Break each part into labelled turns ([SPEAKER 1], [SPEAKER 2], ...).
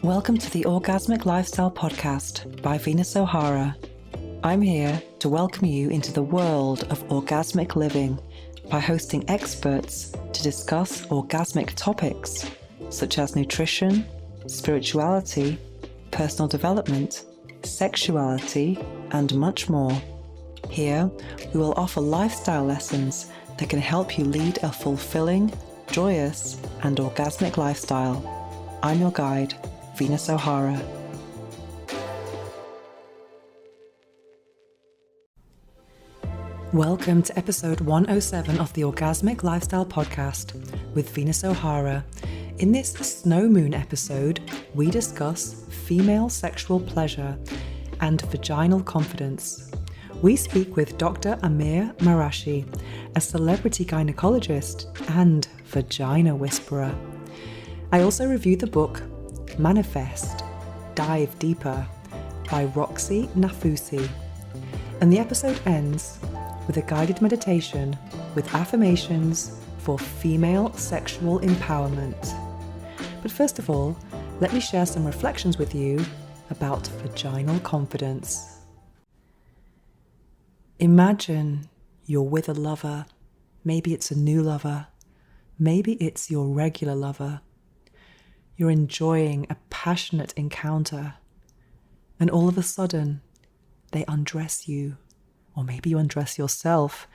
[SPEAKER 1] Welcome to the Orgasmic Lifestyle Podcast by Venus O'Hara. I'm here to welcome you into the world of orgasmic living by hosting experts to discuss orgasmic topics such as nutrition, spirituality, personal development, sexuality, and much more. Here, we will offer lifestyle lessons that can help you lead a fulfilling, joyous, and orgasmic lifestyle. I'm your guide, Venus O'Hara. Welcome to episode 107 of the Orgasmic Lifestyle Podcast with Venus O'Hara. In this snow moon episode, we discuss female sexual pleasure and vaginal confidence. We speak with Dr. Amir Marashi, a celebrity gynecologist and vagina whisperer. I also review the book Manifest, Dive Deeper by Roxy Nafusi. And the episode ends with a guided meditation with affirmations for female sexual empowerment. But first of all, let me share some reflections with you about vaginal confidence. Imagine you're with a lover. Maybe it's a new lover. Maybe it's your regular lover. You're enjoying a passionate encounter, and all of a sudden, they undress you, or maybe you undress yourself,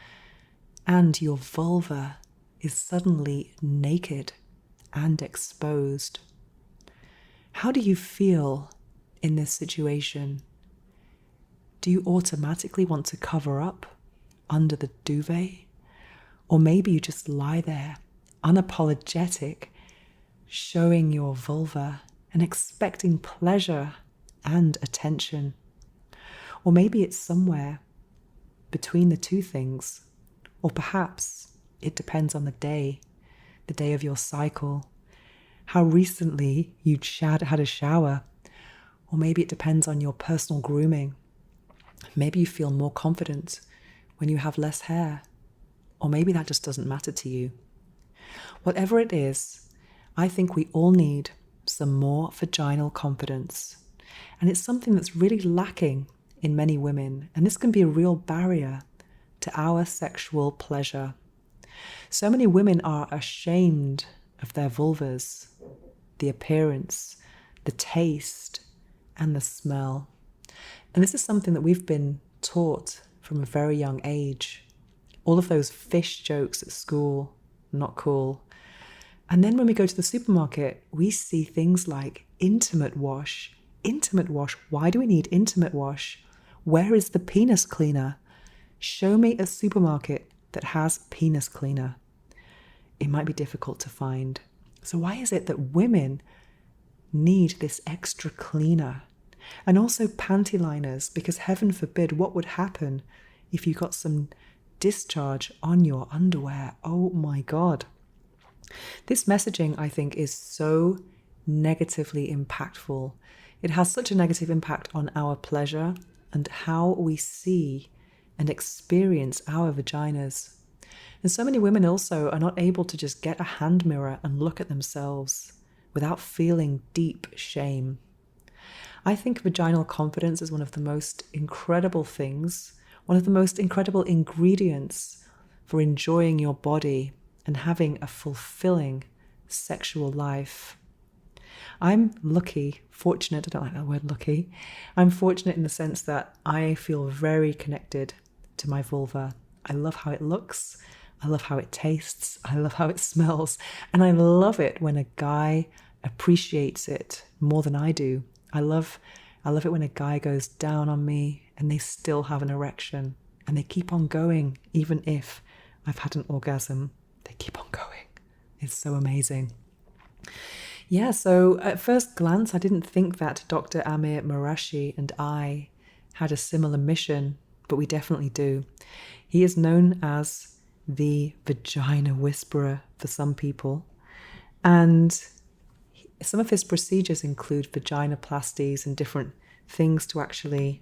[SPEAKER 1] and your vulva is suddenly naked and exposed. How do you feel in this situation? Do you automatically want to cover up under the duvet? Or maybe you just lie there, unapologetic, showing your vulva and expecting pleasure and attention. Or maybe it's somewhere between the two things. Or perhaps it depends on the day of your cycle, how recently you'd had a shower. Or maybe it depends on your personal grooming. Maybe you feel more confident when you have less hair. Or maybe that just doesn't matter to you. Whatever it is, I think we all need some more vaginal confidence. And it's something that's really lacking in many women. And this can be a real barrier to our sexual pleasure. So many women are ashamed of their vulvas, the appearance, the taste, and the smell. And this is something that we've been taught from a very young age. All of those fish jokes at school, not cool. And then when we go to the supermarket, we see things like intimate wash. Intimate wash. Why do we need intimate wash? Where is the penis cleaner? Show me a supermarket that has penis cleaner. It might be difficult to find. So why is it that women need this extra cleaner? And also panty liners, because heaven forbid, what would happen if you got some discharge on your underwear? Oh my God. This messaging, I think, is so negatively impactful. It has such a negative impact on our pleasure and how we see and experience our vaginas. And so many women also are not able to just get a hand mirror and look at themselves without feeling deep shame. I think vaginal confidence is one of the most incredible things, one of the most incredible ingredients for enjoying your body and having a fulfilling sexual life. I'm lucky, fortunate, I don't like that word lucky. I'm fortunate in the sense that I feel very connected to my vulva. I love how it looks. I love how it tastes. I love how it smells. And I love it when a guy appreciates it more than I do. I love it when a guy goes down on me and they still have an erection and they keep on going even if I've had an orgasm. They keep on going. It's so amazing. Yeah, so at first glance, I didn't think that Dr. Amir Marashi and I had a similar mission, but we definitely do. He is known as the vagina whisperer for some people. And some of his procedures include vaginoplasties and different things to actually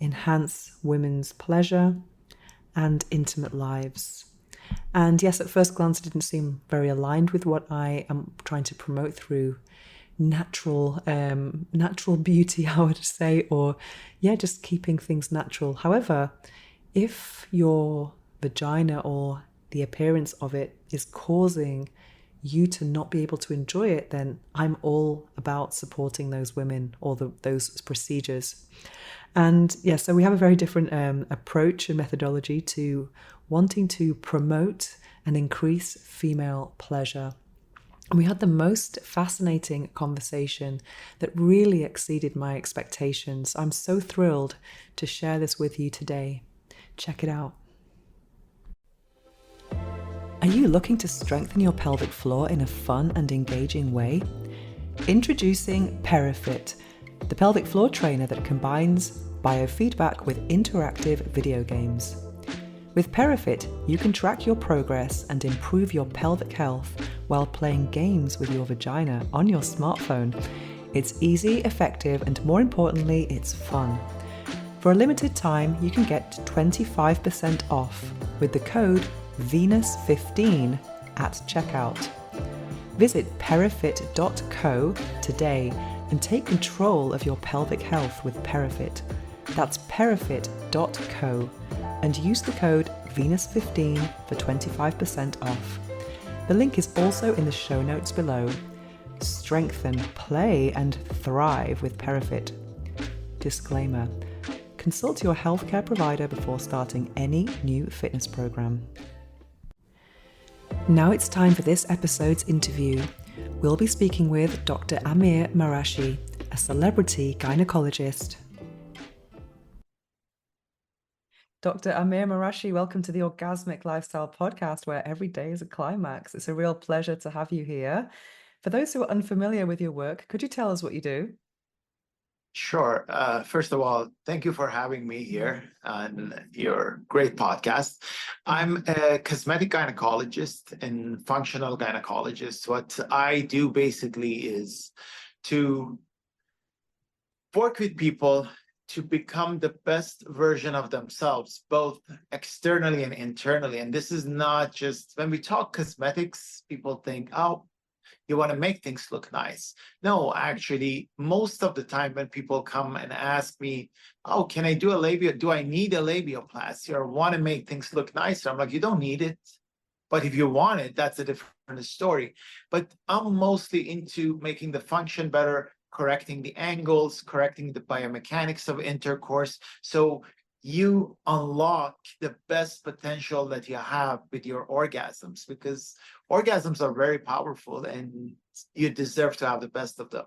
[SPEAKER 1] enhance women's pleasure and intimate lives. And yes, at first glance, it didn't seem very aligned with what I am trying to promote through natural beauty, I would say, or yeah, just keeping things natural. However, if your vagina or the appearance of it is causing you to not be able to enjoy it, then I'm all about supporting those women or those procedures. And yeah, so we have a very different approach and methodology to wanting to promote and increase female pleasure. And we had the most fascinating conversation that really exceeded my expectations. I'm so thrilled to share this with you today. Check it out. Are you looking to strengthen your pelvic floor in a fun and engaging way? Introducing PeriFit, the pelvic floor trainer that combines biofeedback with interactive video games. With PeriFit, you can track your progress and improve your pelvic health while playing games with your vagina on your smartphone. It's easy, effective, and more importantly, it's fun. For a limited time, you can get 25% off with the code Venus15 at checkout. Visit perifit.co today and take control of your pelvic health with PeriFit. That's perifit.co and use the code Venus15 for 25% off. The link is also in the show notes below. Strengthen, play, and thrive with PeriFit. Disclaimer: consult your healthcare provider before starting any new fitness program. Now it's time for this episode's interview. We'll be speaking with Dr. Amir Marashi, a celebrity gynecologist. Dr. Amir Marashi, welcome to the Orgasmic Lifestyle Podcast, where every day is a climax. It's a real pleasure to have you here. For those who are unfamiliar with your work, could you tell us what you do?
[SPEAKER 2] Sure. First of all, thank you for having me here on your great podcast. I'm a cosmetic gynecologist and functional gynecologist. What I do basically is to work with people to become the best version of themselves, both externally and internally. And this is not just, when we talk cosmetics, people think, oh, you want to make things look nice. No, actually, most of the time when people come and ask me, oh, can I do a labia? Do I need a labiaplasty or want to make things look nicer? I'm like, you don't need it. But if you want it, that's a different story. But I'm mostly into making the function better, correcting the angles, correcting the biomechanics of intercourse. So you unlock the best potential that you have with your orgasms, because orgasms are very powerful and you deserve to have the best of them.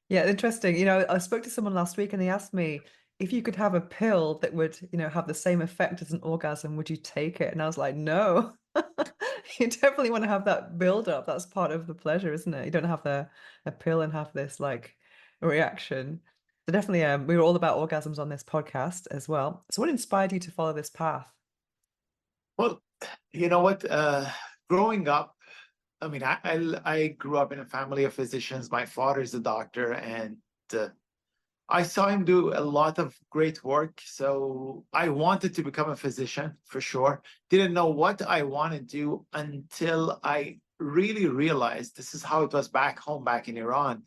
[SPEAKER 1] Yeah, interesting. I spoke to someone last week and they asked me, if you could have a pill that would, have the same effect as an orgasm, would you take it? And I was like, no. You definitely want to have that build up. That's part of the pleasure, isn't it? You don't have a pill and have this like reaction. So definitely, we were all about orgasms on this podcast as well. So what inspired you to follow this path?
[SPEAKER 2] Well, you know what? Growing up, I mean, I grew up in a family of physicians. My father is a doctor, and I saw him do a lot of great work. So I wanted to become a physician for sure. Didn't know what I want to do until I really realized this is how it was back home, back in Iran.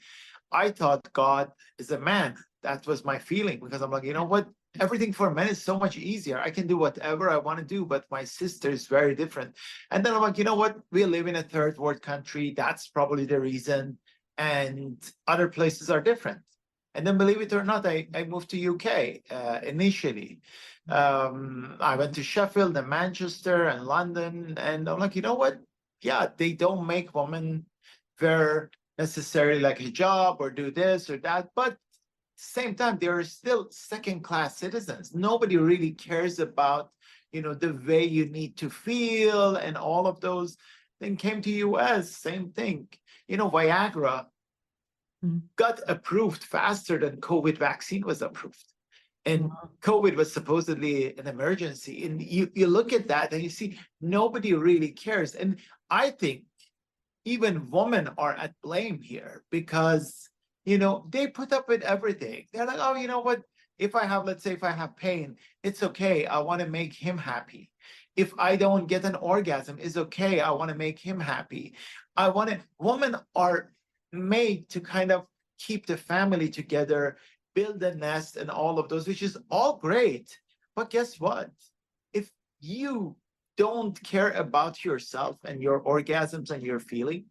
[SPEAKER 2] I thought God is a man. That was my feeling, because I'm like, you know what? Everything for men is so much easier. I can do whatever I want to do, but my sister is very different. And then I'm like, you know what? We live in a third world country. That's probably the reason. And other places are different. And then, believe it or not, I moved to UK initially. I went to Sheffield and Manchester and London. And I'm like, you know what? Yeah, they don't make women wear necessarily like a hijab or do this or that. But same time, they are still second-class citizens. Nobody really cares about, the way you need to feel and all of those. Then came to US, same thing. Viagra got approved faster than COVID vaccine was approved. And COVID was supposedly an emergency. And you look at that and you see nobody really cares. And I think even women are at blame here, because they put up with everything. They're like, oh, you know what? Let's say if I have pain, it's okay. I want to make him happy. If I don't get an orgasm, it's okay. I want to make him happy. Women are made to kind of keep the family together, build a nest, and all of those, which is all great. But guess what? If you don't care about yourself and your orgasms and your feeling,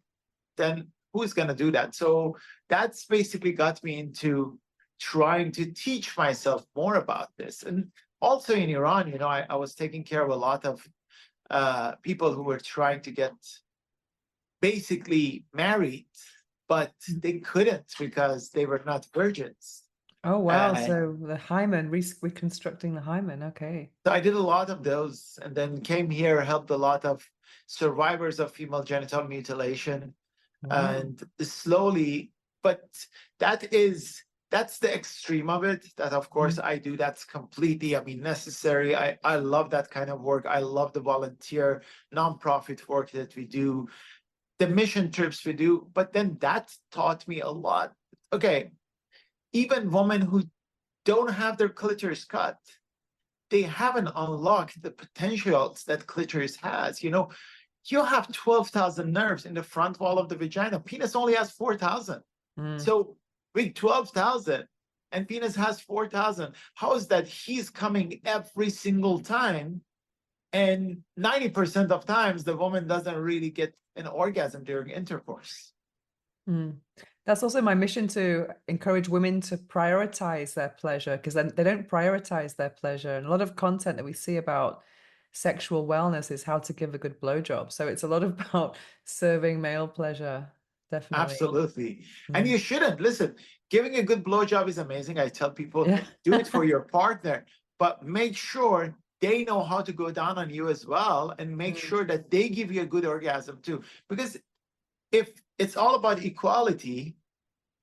[SPEAKER 2] then who's going to do that? So that's basically got me into trying to teach myself more about this. And also in Iran, you know, I was taking care of a lot of people who were trying to get basically married, but they couldn't because they were not virgins.
[SPEAKER 1] Oh, wow.
[SPEAKER 2] And
[SPEAKER 1] So the hymen, reconstructing the hymen. Okay.
[SPEAKER 2] so I did a lot of those, and then came here, helped a lot of survivors of female genital mutilation,
[SPEAKER 1] Wow.
[SPEAKER 2] and slowly, but that's the extreme of it. That of course I do. That's completely, I mean, necessary. I love that kind of work. I love the volunteer nonprofit work that we do, the mission trips we do. But then that taught me a lot. Okay, even women who don't have their clitoris cut, they haven't unlocked the potentials that clitoris has. You know, you have 12,000 nerves in the front wall of the vagina. Penis only has 4,000.
[SPEAKER 1] Mm.
[SPEAKER 2] So with 12,000 and penis has 4,000, how is that he's coming every single time? And 90% of times the woman doesn't really get an orgasm during intercourse.
[SPEAKER 1] Mm. That's also my mission, to encourage women to prioritize their pleasure, because then they don't prioritize their pleasure. And a lot of content that we see about sexual wellness is how to give a good blowjob. So it's a lot about serving male pleasure. Definitely.
[SPEAKER 2] Absolutely. And you shouldn't. Listen, giving a good blowjob is amazing. I tell people,
[SPEAKER 1] Yeah.
[SPEAKER 2] do it for your partner, but make sure they know how to go down on you as well, and make sure that they give you a good orgasm too. Because if it's all about equality,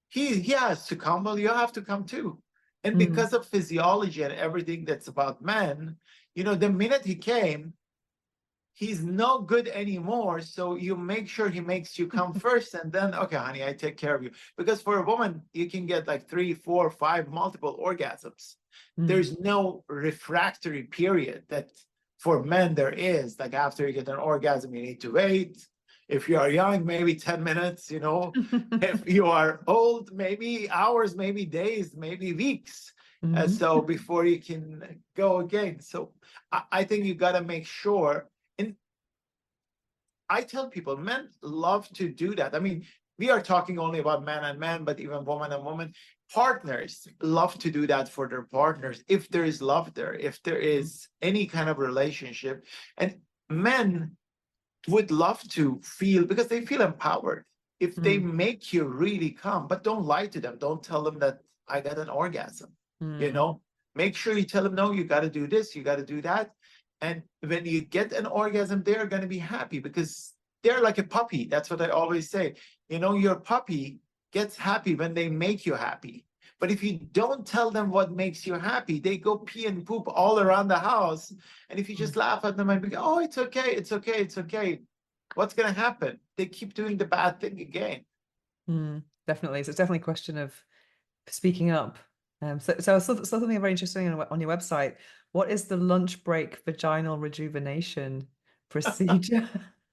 [SPEAKER 2] he has to come, well, you have to come too. And because of physiology and everything that's about men, you know, the minute he came, he's no good anymore. So you make sure he makes you come first, and then, okay, honey, I take care of you. Because for a woman, you can get like 3, 4, 5 multiple orgasms. There's no refractory period that for men there is. Like after you get an orgasm, you need to wait. If you are young, maybe 10 minutes, you know. If you are old, maybe hours, maybe days, maybe weeks. So before you can go again. So I think you got to make sure. And I tell people, men love to do that. I mean, we are talking only about man and man, but even woman and woman, partners love to do that for their partners. If there is love there, if there is any kind of relationship, and men would love to feel, because they feel empowered if they make you really come. But don't lie to them. Don't tell them that I got an orgasm. You know, make sure you tell them, no, you got to do this, you got to do that. And when you get an orgasm, they're going to be happy, because they're like a puppy. That's what I always say. You know, your puppy gets happy when they make you happy. But if you don't tell them what makes you happy, they go pee and poop all around the house. And if you just laugh at them and be, oh, it's okay, it's okay, it's okay, what's going to happen? They keep doing the bad thing again.
[SPEAKER 1] Definitely. So it's definitely a question of speaking up. So I saw something very interesting on your website. What is the lunch break vaginal rejuvenation procedure?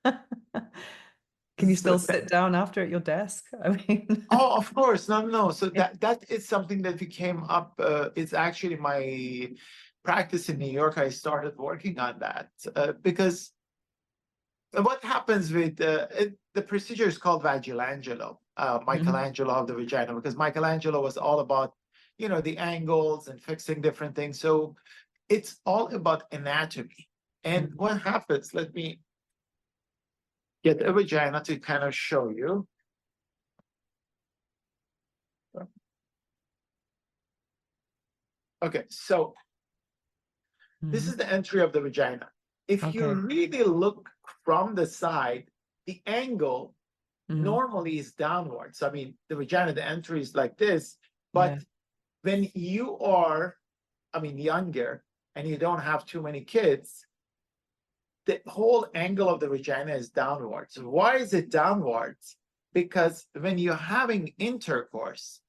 [SPEAKER 1] Can you still sit down after at your desk? I mean,
[SPEAKER 2] Oh, of course. No. So that is something that came up. It's actually my practice in New York. I started working on that because what happens with the procedure is called Vagilangelo, Michelangelo of the vagina, because Michelangelo was all about, you know, the angles and fixing different things. So it's all about anatomy. And what happens, let me get a vagina to kind of show you. Okay, so this is the entry of the vagina. If you really look from the side, the angle normally is downwards. I mean, the vagina, the entry is like this. But when you are, I mean, younger and you don't have too many kids, the whole angle of the vagina is downwards. Why is it downwards? Because when you're having intercourse,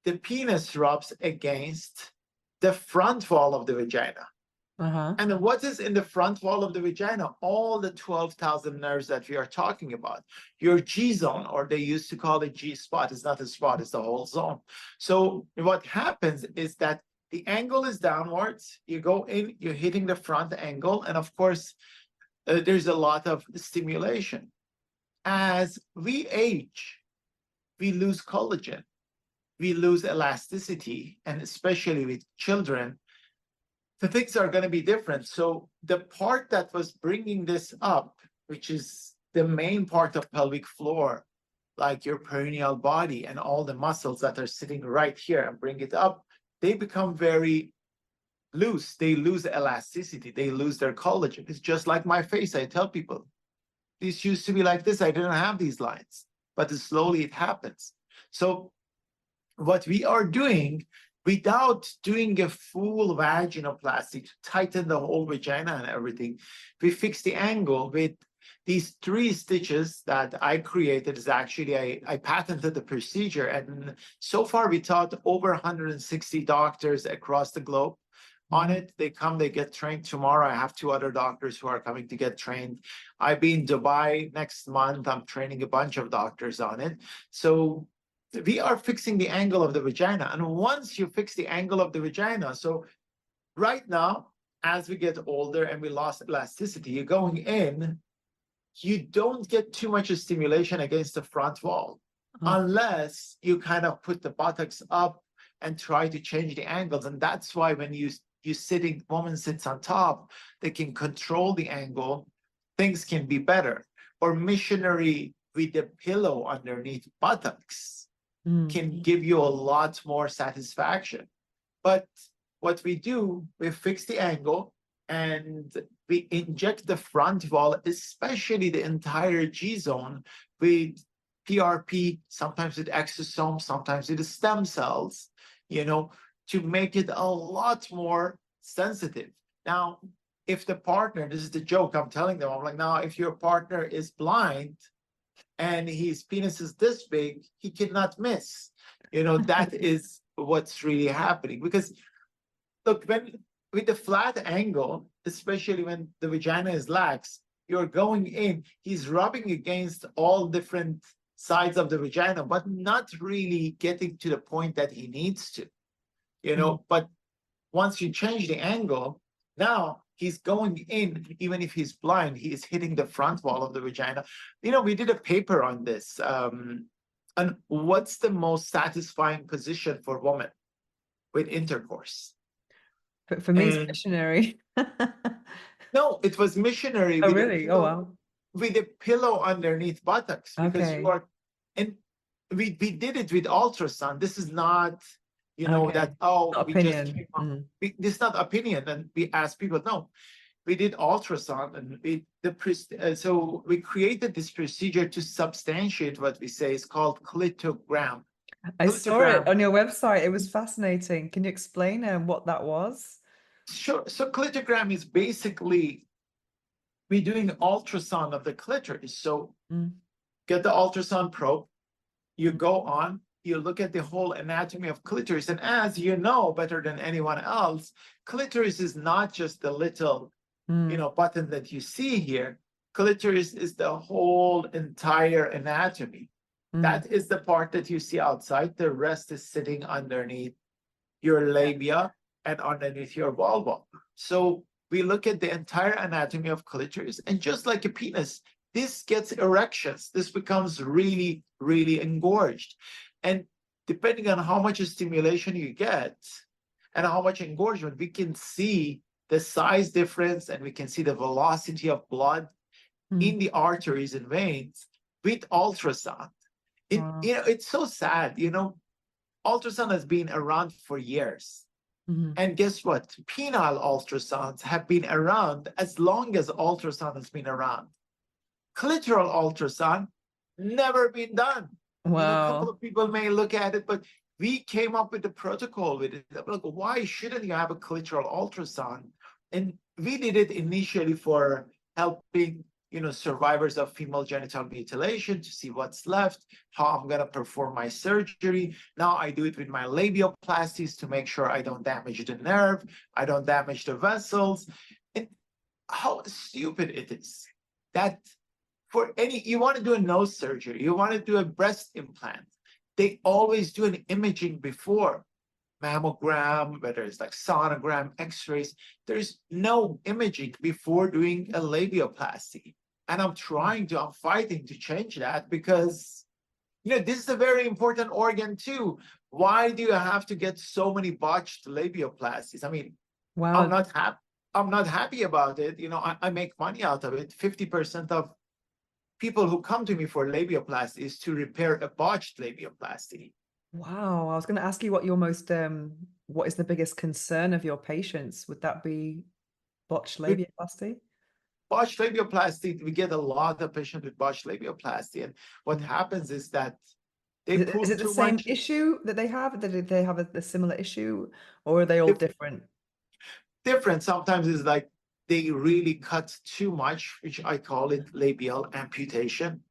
[SPEAKER 2] the penis rubs against the front wall of the vagina.
[SPEAKER 1] Uh-huh.
[SPEAKER 2] And then what is in the front wall of the vagina? All the 12,000 nerves that we are talking about. Your G zone, or they used to call it G spot, is not a spot, it's the whole zone. So what happens is that the angle is downwards. You go in, you're hitting the front angle. And of course, there's a lot of stimulation. As we age, we lose collagen, we lose elasticity, and especially with children, the things are going to be different. So the part that was bringing this up, which is the main part of pelvic floor, like your perineal body and all the muscles that are sitting right here and bring it up, they become very loose. They lose elasticity. They lose their collagen. It's just like my face. I tell people, this used to be like this. I didn't have these lines, but slowly it happens. So what we are doing, without doing a full vaginoplasty to tighten the whole vagina and everything, we fix the angle with these 3 stitches that I created. Is actually, I patented the procedure. And so far we taught over 160 doctors across the globe on it. They come, they get trained. Tomorrow I have 2 other doctors who are coming to get trained. I'll be in Dubai next month. I'm training a bunch of doctors on it. So we are fixing the angle of the vagina. And once you fix the angle of the vagina, so right now, as we get older and we lost elasticity, you're going in, you don't get too much stimulation against the front wall, unless you kind of put the buttocks up and try to change the angles. And that's why when woman sits on top, they can control the angle, things can be better. Or missionary with the pillow underneath buttocks can give you a lot more satisfaction. But what we do, we fix the angle and we inject the front wall, especially the entire G zone, with PRP, sometimes with exosomes, sometimes with the stem cells, to make it a lot more sensitive. Now, if the partner, this is the joke I'm telling them, I'm like, now, if your partner is blind and his penis is this big, he cannot miss. That is what's really happening. Because look, with the flat angle, especially when the vagina is lax, you're going in, he's rubbing against all different sides of the vagina, but not really getting to the point that he needs to, But once you change the angle, now he's going in, even if he's blind, he is hitting the front wall of the vagina. We did a paper on this. And what's the most satisfying position for women with intercourse?
[SPEAKER 1] But for me, it's missionary.
[SPEAKER 2] No, it was missionary.
[SPEAKER 1] Oh, really? Oh, wow.
[SPEAKER 2] With a pillow underneath buttocks, because you are, and we did it with ultrasound. This is not, that,
[SPEAKER 1] not
[SPEAKER 2] we
[SPEAKER 1] opinion.
[SPEAKER 2] just came up. This is not opinion. And we ask people, no, we did ultrasound, and so we created this procedure to substantiate what we say is called clitogram.
[SPEAKER 1] I saw it on your website. It was fascinating. Can you explain what that was?
[SPEAKER 2] Sure. So clitogram is basically we're doing ultrasound of the clitoris. So get the ultrasound probe, you go on, you look at the whole anatomy of clitoris. And as you know better than anyone else, clitoris is not just the little, button that you see here. Clitoris is the whole entire anatomy. That is the part that you see outside. The rest is sitting underneath your labia and underneath your vulva. So we look at the entire anatomy of clitoris, and just like a penis, this gets erections. This becomes really, really engorged. And depending on how much stimulation you get and how much engorgement, we can see the size difference, and we can see the velocity of blood in the arteries and veins with ultrasound. It's so sad, ultrasound has been around for years. And guess what? Penile ultrasounds have been around as long as ultrasound has been around. Clitoral ultrasound, never been done.
[SPEAKER 1] Wow.
[SPEAKER 2] A couple of people may look at it, but we came up with the protocol with it. Like, why shouldn't you have a clitoral ultrasound? And we did it initially for helping, survivors of female genital mutilation to see what's left, how I'm going to perform my surgery. Now I do it with my labioplasties to make sure I don't damage the nerve, I don't damage the vessels. And how stupid it is that you want to do a nose surgery, you want to do a breast implant, they always do an imaging before. Mammogram, whether it's like sonogram, x-rays, there's no imaging before doing a labioplasty. And I'm fighting to change that because, this is a very important organ too. Why do you have to get so many botched labioplasties? I mean, I'm
[SPEAKER 1] Wow.
[SPEAKER 2] not happy. I'm not happy about it. I make money out of it. 50% of people who come to me for labioplasty is to repair a botched labioplasty.
[SPEAKER 1] Wow. I was going to ask you what is the biggest concern of your patients? Would that be botched
[SPEAKER 2] With
[SPEAKER 1] labiaplasty?
[SPEAKER 2] botched labioplasty, we get a lot of patients with botched labioplasty. And what
[SPEAKER 1] Mm.
[SPEAKER 2] happens is that they
[SPEAKER 1] Is
[SPEAKER 2] put
[SPEAKER 1] it the
[SPEAKER 2] too
[SPEAKER 1] same
[SPEAKER 2] much.
[SPEAKER 1] issue that they have? Did they have a similar issue, or are they all different?
[SPEAKER 2] Different. Sometimes it's like they really cut too much, which I call it labial amputation,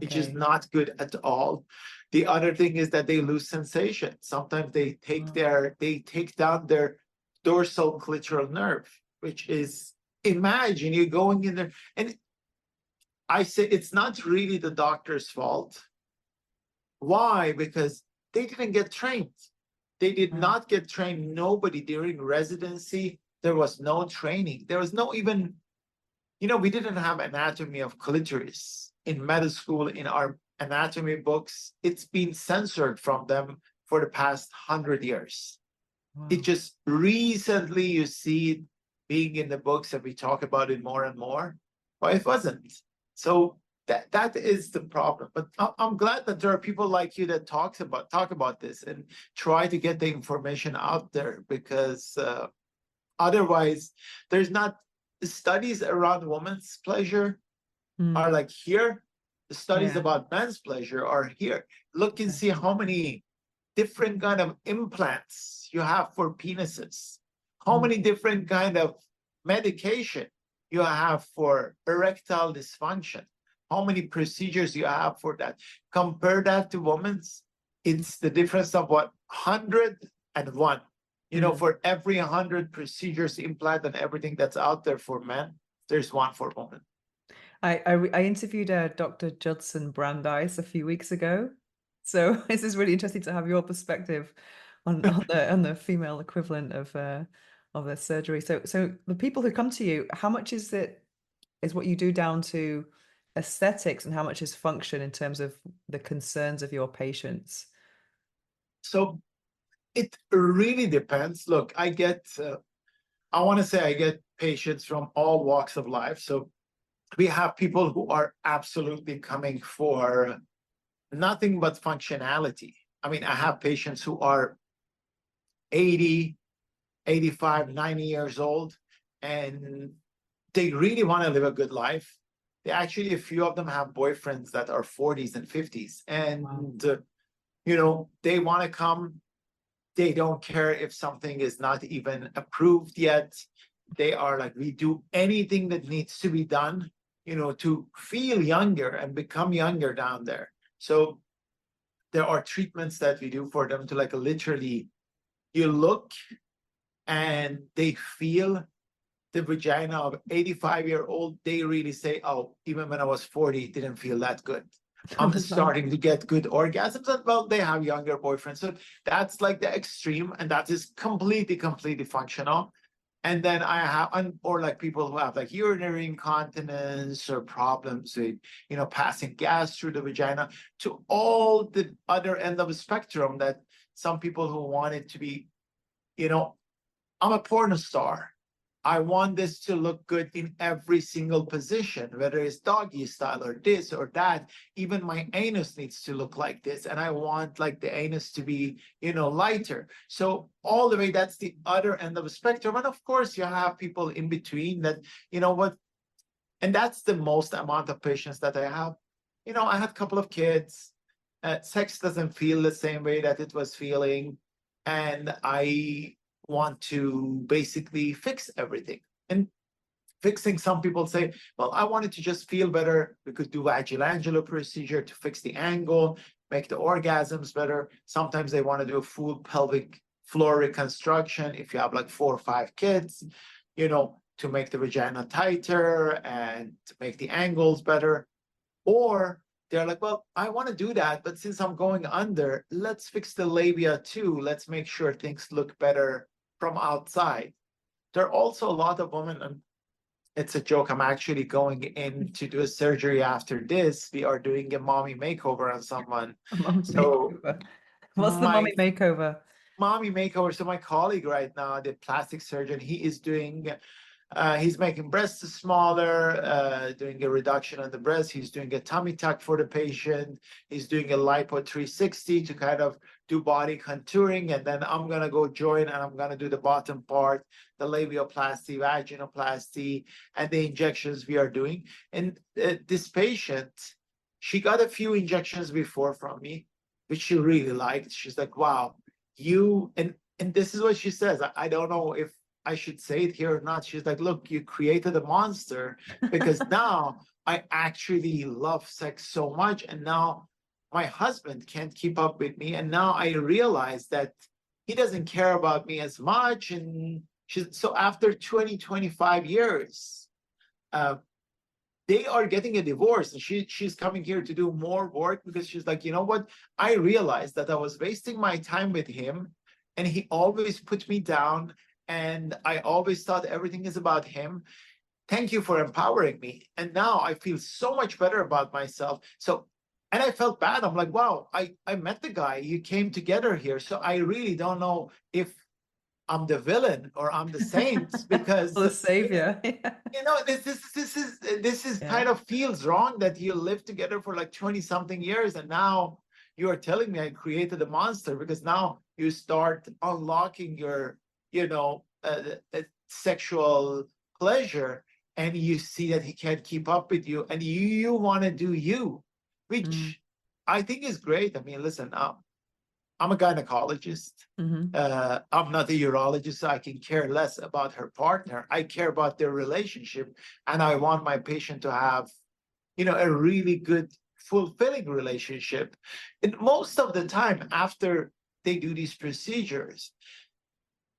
[SPEAKER 2] which is
[SPEAKER 1] Okay.
[SPEAKER 2] not good at all. The other thing is that they lose sensation. Sometimes they
[SPEAKER 1] Wow.
[SPEAKER 2] take down their dorsal clitoral nerve, which is, imagine you going in there. And I say it's not really the doctor's fault. Why? Because they didn't get trained. They did
[SPEAKER 1] Mm.
[SPEAKER 2] not get trained. Nobody during residency, there was no training. There was no even, we didn't have anatomy of clitoris in med school in our anatomy books. It's been censored from them for the past 100 years. It
[SPEAKER 1] Wow.
[SPEAKER 2] just recently you see it being in the books and we talk about it more and more. But it wasn't. So that is the problem. But I'm glad that there are people like you that talk about this and try to get the information out there because otherwise there's not studies around women's pleasure
[SPEAKER 1] Mm.
[SPEAKER 2] are like here. The studies
[SPEAKER 1] Yeah.
[SPEAKER 2] about men's pleasure are here. Look and
[SPEAKER 1] Yeah.
[SPEAKER 2] see how many different kind of implants you have for penises, how
[SPEAKER 1] Mm.
[SPEAKER 2] many different kind of medication you have for erectile dysfunction, how many procedures you have for that. Compare that to women's, it's the difference of what, 101.
[SPEAKER 1] Mm.
[SPEAKER 2] For every 100 procedures, implant, and everything that's out there for men, there's one for women.
[SPEAKER 1] I interviewed Dr. Judson Brandeis a few weeks ago, so this is really interesting to have your perspective on the female equivalent of the surgery. So the people who come to you, how much is what you do down to aesthetics, and how much is function in terms of the concerns of your patients?
[SPEAKER 2] So it really depends. Look, I want to say I get patients from all walks of life. So we have people who are absolutely coming for nothing but functionality. I mean, I have patients who are 80, 85, 90 years old, and they really want to live a good life. A few of them have boyfriends that are 40s and 50s,
[SPEAKER 1] Wow.
[SPEAKER 2] and they want to come. They don't care if something is not even approved yet. They are like, we do anything that needs to be done, to feel younger and become younger down there. So there are treatments that we do for them to like literally, you look and they feel the vagina of 85-year-old. They really say, oh, even when I was 40, it didn't feel that good. I'm starting to get good orgasms. And well, they have younger boyfriends. So that's like the extreme, and that is completely, completely functional. And then I have, or like people who have like urinary incontinence or problems with, passing gas through the vagina, to all the other end of the spectrum, that some people who want it to be, I'm a porn star. I want this to look good in every single position, whether it's doggy style or this or that. Even my anus needs to look like this. And I want like the anus to be, lighter. So all the way, that's the other end of the spectrum. And of course, you have people in between that, what, and that's the most amount of patients that I have. I had a couple of kids. Sex doesn't feel the same way that it was feeling. And I want to basically fix everything. And fixing. Some people say, well, I wanted to just feel better. We could do vaginal procedure to fix the angle, make the orgasms better. Sometimes they want to do a full pelvic floor reconstruction if you have like 4 or 5 kids, to make the vagina tighter and to make the angles better. Or they're like, well, I want to do that, but since I'm going under, let's fix the labia too. Let's make sure things look better from outside. There are also a lot of women, and it's a joke, I'm actually going in to do a surgery after this. We are doing a mommy makeover on someone.
[SPEAKER 1] A mommy
[SPEAKER 2] So
[SPEAKER 1] makeover. What's the
[SPEAKER 2] my
[SPEAKER 1] mommy makeover?
[SPEAKER 2] mommy makeover. So my colleague right now, the plastic surgeon, he is doing he's making breasts smaller, doing a reduction on the breast. He's doing a tummy tuck for the patient. He's doing a lipo 360 to kind of do body contouring. And then I'm going to go join and I'm going to do the bottom part, the labioplasty, vaginoplasty, and the injections we are doing. And this patient, she got a few injections before from me, which she really liked. She's like, wow, and this is what she says. I don't know if I should say it here or not. She's like, look, you created a monster because now I actually love sex so much. And now my husband can't keep up with me. And now I realize that he doesn't care about me as much. And so after 20, 25 years, they are getting a divorce. And she's coming here to do more work because she's like, you know what? I realized that I was wasting my time with him and he always put me down. And I always thought everything is about him. Thank you for empowering me. And now I feel so much better about myself. So, and I felt bad. I'm like, wow, I met the guy. You came together here. So I really don't know if I'm the villain or I'm the saint because
[SPEAKER 1] The savior.
[SPEAKER 2] this is
[SPEAKER 1] Yeah.
[SPEAKER 2] kind of feels wrong that you lived together for like 20 something years. And now you are telling me I created a monster because now you start unlocking your sexual pleasure and you see that he can't keep up with you and you want to do you, which I think is great. I mean, listen, I'm a gynecologist. I'm not a urologist, so I can care less about her partner. I care about their relationship and I want my patient to have, a really good, fulfilling relationship. And most of the time after they do these procedures,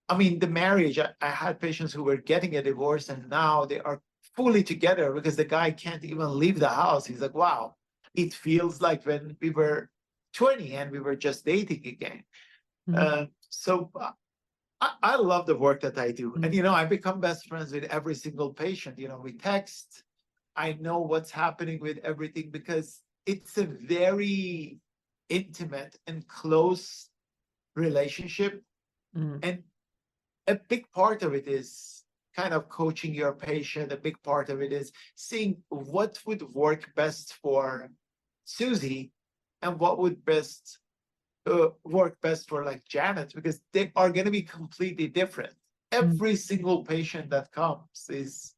[SPEAKER 2] I mean, the marriage, I had patients who were getting a divorce and now they are fully together because the guy can't even leave the house. He's like, wow, it feels like when we were 20 and we were just dating again. So I love the work that I do. And, I become best friends with every single patient. We text. I know what's happening with everything because it's a very intimate and close relationship. And a big part of it is kind of coaching your patient. A big part of it is seeing what would work best for Susie and what would work best for like Janet, because they are going to be completely different. Every single patient that comes is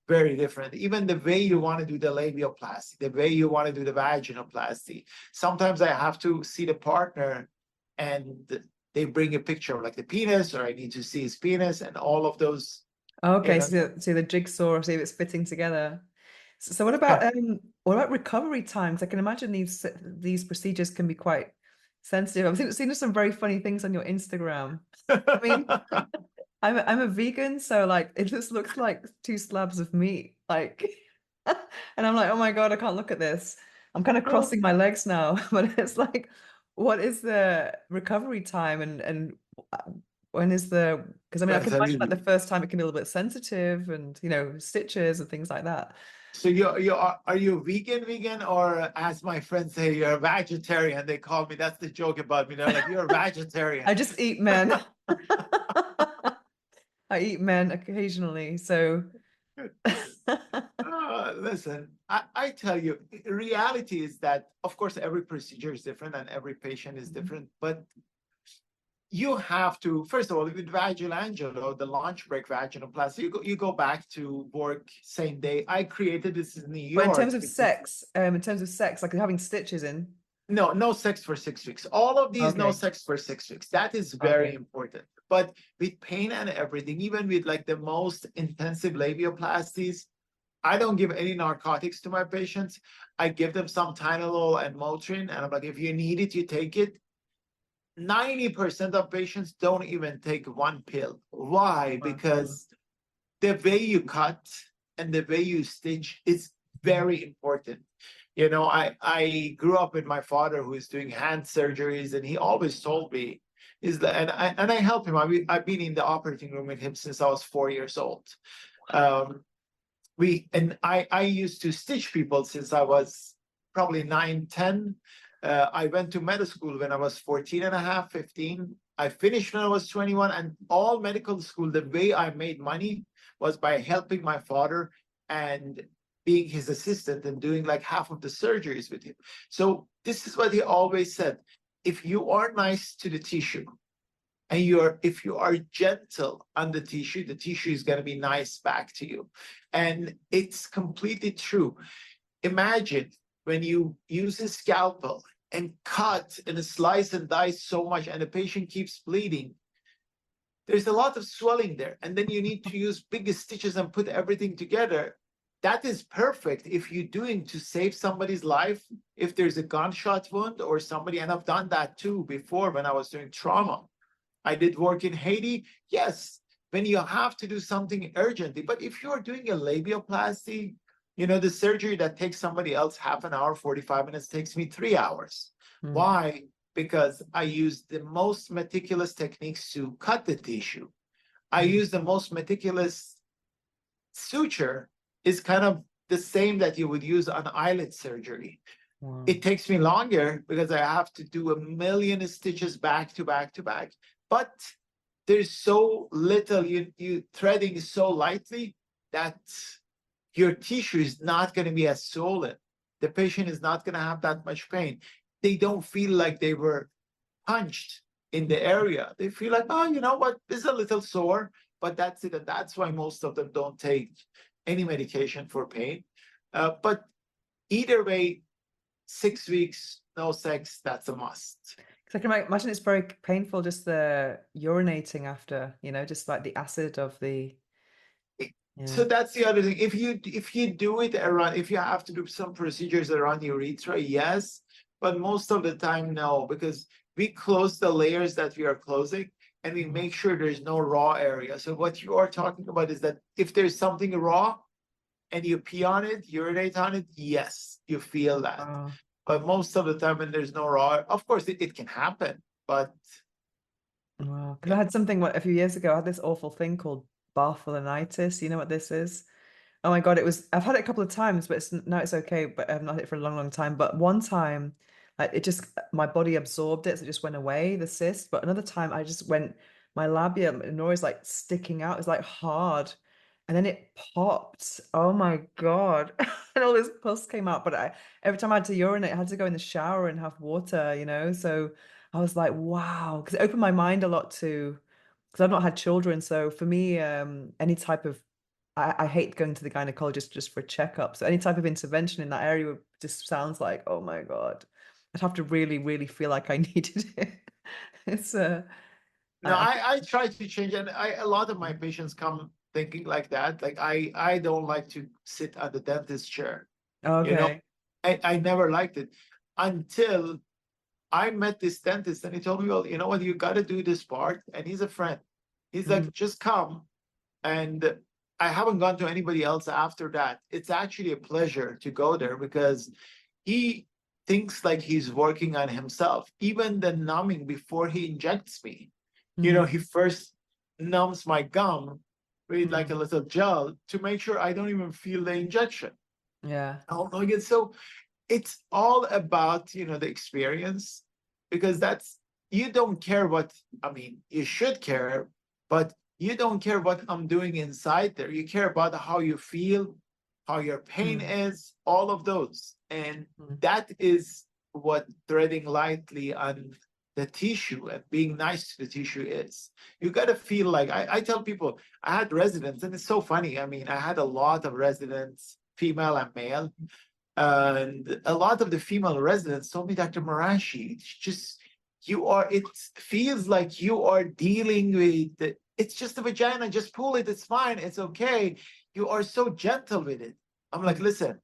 [SPEAKER 2] very different. Even the way you want to do the labioplasty, the way you want to do the vaginoplasty. Sometimes I have to see the partner and they bring a picture of like the penis, or I need to see his penis and all of those.
[SPEAKER 1] Okay, so the jigsaw, see if it's fitting together. So what about recovery times? I can imagine these procedures can be quite sensitive. I've seen some very funny things on your Instagram. I mean, I'm a vegan, so like it just looks like 2 slabs of meat, like, and I'm like, oh my God, I can't look at this. I'm kind of crossing my legs now, but it's like, what is the recovery time and when is because I mean, I can imagine like the first time it can be a little bit sensitive and stitches and things like that.
[SPEAKER 2] So are you vegan, or as my friends say, you're a vegetarian? They call me. That's the joke about me. They're like, you're a vegetarian.
[SPEAKER 1] I just eat men. I eat men occasionally, so.
[SPEAKER 2] Listen, I tell you, reality is that, of course, every procedure is different and every patient is different, but you have to, first of all, with vaginal, the launch break vaginoplasty, you go back to work same day. I created this in New York.
[SPEAKER 1] But in terms of sex, like having stitches in.
[SPEAKER 2] No sex for 6 weeks. All of these, no
[SPEAKER 1] Okay.
[SPEAKER 2] sex for 6 weeks. That is very
[SPEAKER 1] Okay.
[SPEAKER 2] important. But with pain and everything, even with like the most intensive labioplasties, I don't give any narcotics to my patients. I give them some Tylenol and Motrin, and I'm like, if you need it, you take it. 90% of patients don't even take one pill. Why? Because the way you cut and the way you stitch is very important. You know, I grew up with my father who is doing hand surgeries, and he always told me is that, and I help him. I've been in the operating room with him since I was 4 years old. Um, I used to stitch people since I was probably 9, 10. I went to medical school when I was 14 and a half, 15. I finished when I was 21, and all medical school, the way I made money was by helping my father and being his assistant and doing like half of the surgeries with him. So this is what he always said. If you are nice to the tissue, and if you are gentle on the tissue is going to be nice back to you. And it's completely true. Imagine when you use a scalpel and cut and slice and dice so much, and the patient keeps bleeding, there's a lot of swelling there, and then you need to use big stitches and put everything together. That is perfect if you're doing to save somebody's life, if there's a gunshot wound or somebody, and I've done that too before when I was doing trauma. I did work in Haiti. Yes, when you have to do something urgently. But if you're doing a labioplasty, you know, the surgery that takes somebody else half an hour, 45 minutes takes me 3 hours. Why? Because I use the most meticulous techniques to cut the tissue. I use the most meticulous suture is kind of the same that you would use on eyelid surgery.
[SPEAKER 1] Wow.
[SPEAKER 2] It takes me longer because I have to do a million stitches back to back to back. But there's so little, you threading so lightly that your tissue is not going to be as swollen. The patient is not going to have that much pain. They don't feel like they were punched in the area. They feel like, oh, you know what, this is a little sore, but that's it. And that's why most of them don't take any medication for pain. But either way, 6 weeks, no sex, that's a must.
[SPEAKER 1] Because I can imagine it's very painful, just the urinating after, just like the acid of the,
[SPEAKER 2] So
[SPEAKER 1] yeah.
[SPEAKER 2] that's the other thing. If you do it around, if you have to do some procedures around your urethra, yes, but most of the time, no, because we close the layers that we are closing, and we make sure there's no raw area. So what you are talking about is that if there's something raw and you pee on it, urinate on it, yes, you feel that.
[SPEAKER 1] Wow.
[SPEAKER 2] But most of the time when there's no raw, of course it can happen, but
[SPEAKER 1] Wow. Because I
[SPEAKER 2] yeah.
[SPEAKER 1] had something a few years ago, I had this awful thing called bartholinitis. You know what this is? Oh my God, I've had it a couple of times, but now it's okay, but I've not had it for a long, long time. But one time, like my body absorbed it, so it just went away, the cyst. But another time I just my labia minora is like sticking out, it's like hard. And then it popped. Oh my God. And all this pus came out. But every time I had to urinate, I had to go in the shower and have water. So I was like, wow, because it opened my mind a lot to, because I've not had children. So for me, any type of I hate going to the gynecologist just for a checkup. So any type of intervention in that area just sounds like, oh my God, I'd have to really, really feel like I needed it. It's
[SPEAKER 2] No,
[SPEAKER 1] I,
[SPEAKER 2] I try to change, and a lot of my patients come thinking like that. Like I don't like to sit at the dentist chair. You know,
[SPEAKER 1] okay.
[SPEAKER 2] I never liked it until I met this dentist, and he told me, well, you know what, you got to do this part. And he's a friend. He's
[SPEAKER 1] Mm,
[SPEAKER 2] like, just come. And I haven't gone to anybody else after that. It's actually a pleasure to go there because he thinks like he's working on himself. Even the numbing before he injects me,
[SPEAKER 1] mm,
[SPEAKER 2] he first numbs my gum with like a
[SPEAKER 1] mm,
[SPEAKER 2] little gel to make sure I don't even feel the injection.
[SPEAKER 1] yeah.
[SPEAKER 2] Oh my God. So it's all about, the experience, because you don't care what, I mean, you should care, but you don't care what I'm doing inside there. You care about how you feel, how your pain
[SPEAKER 1] Mm,
[SPEAKER 2] is, all of those. And
[SPEAKER 1] mm,
[SPEAKER 2] that is what threading lightly on the tissue and being nice to the tissue is. You got to feel like, I tell people, I had residents, and it's so funny. I mean, I had a lot of residents, female and male. And a lot of the female residents told me, Dr. Marashi, it's just, it feels like you are dealing with, it's just a vagina, just pull it, it's fine, it's okay. You are so gentle with it. I'm like, listen,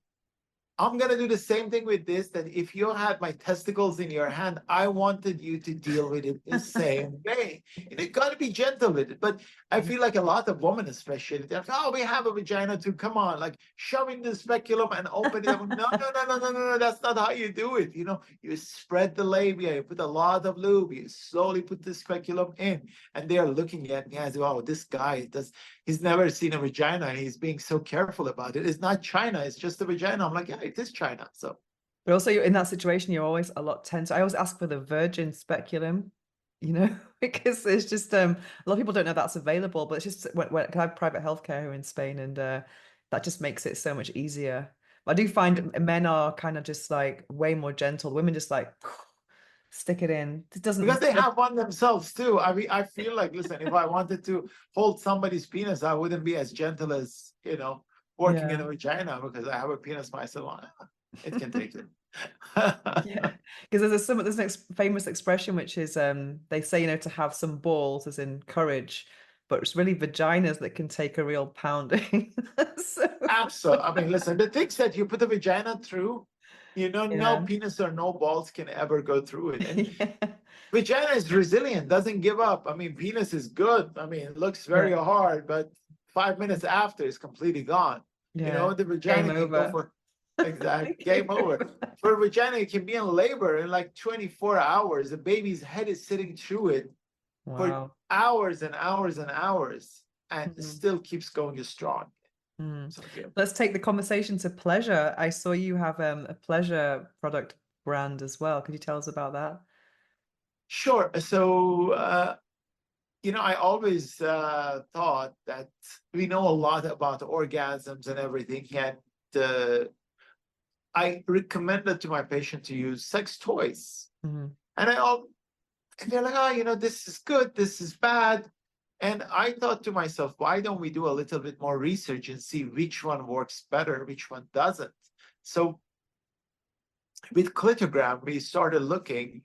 [SPEAKER 2] I'm gonna do the same thing with this, that if you had my testicles in your hand, I wanted you to deal with it the same way. And you gotta be gentle with it. But I feel like a lot of women, especially, they're like, oh, we have a vagina too. Come on, like shoving the speculum and open it up. No, no, no, no, no, no, no. That's not how you do it. You know, you spread the labia, you put a lot of lube, you slowly put the speculum in, and they're looking at me as, oh, this guy he's never seen a vagina and he's being so careful about it. It's not China, it's just a vagina. I'm like, yeah, it is China. So,
[SPEAKER 1] but also you're in that situation, you're always a lot tense. I always ask for the virgin speculum, you know, because it's just a lot of people don't know that's available, but it's just when I have private healthcare here in Spain, and that just makes it so much easier. I do find men are kind of just like way more gentle. Women just like stick it in. It
[SPEAKER 2] because
[SPEAKER 1] doesn't.
[SPEAKER 2] they have one themselves too. I mean, I feel like, listen, if I wanted to hold somebody's penis, I wouldn't be as gentle as, working in a
[SPEAKER 1] Yeah.
[SPEAKER 2] vagina, because I have a penis myself. It can take it.
[SPEAKER 1] Yeah, because there's an famous expression which is they say, you know, to have some balls as in courage, but it's really vaginas that can take a real pounding. So
[SPEAKER 2] Absolutely. I mean, listen, the things that you put a vagina through, no
[SPEAKER 1] yeah.
[SPEAKER 2] penis or no balls can ever go through it. And
[SPEAKER 1] Yeah.
[SPEAKER 2] vagina is resilient, doesn't give up. I mean, penis is good. I mean, it looks very
[SPEAKER 1] Yeah.
[SPEAKER 2] hard, but 5 minutes after it's completely gone.
[SPEAKER 1] Yeah.
[SPEAKER 2] The
[SPEAKER 1] Game
[SPEAKER 2] vagina can go
[SPEAKER 1] over.
[SPEAKER 2] for exact game
[SPEAKER 1] Game
[SPEAKER 2] over.
[SPEAKER 1] over.
[SPEAKER 2] For a vagina, it can be in labor in like 24 hours. The baby's head is sitting through it for
[SPEAKER 1] Wow.
[SPEAKER 2] hours and hours and hours, and it
[SPEAKER 1] Mhm.
[SPEAKER 2] still keeps going strong.
[SPEAKER 1] Mm.
[SPEAKER 2] So yeah.
[SPEAKER 1] Let's take the conversation to pleasure. I saw you have a pleasure product brand as well. Could you tell us about that?
[SPEAKER 2] Sure. So, I always thought that we know a lot about orgasms and everything, and uh, I recommended to my patient to use sex toys.
[SPEAKER 1] Mhm.
[SPEAKER 2] And and they're like, oh, this is good, this is bad. And I thought to myself, why don't we do a little bit more research and see which one works better, which one doesn't? So with clitogram, we started looking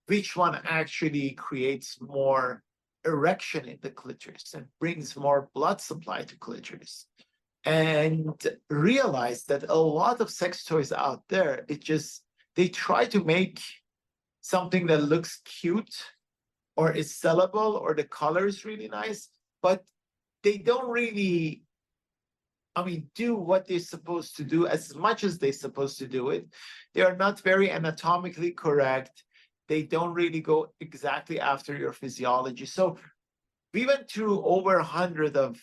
[SPEAKER 2] which one actually creates more erection in the clitoris and brings more blood supply to clitoris. And realized that a lot of sex toys out there, they try to make something that looks cute or is sellable or the color is really nice, but they don't really, I mean, do what they're supposed to do as much as they're supposed to do it. They are not very anatomically correct. They don't really go exactly after your physiology. So we went through over 100 of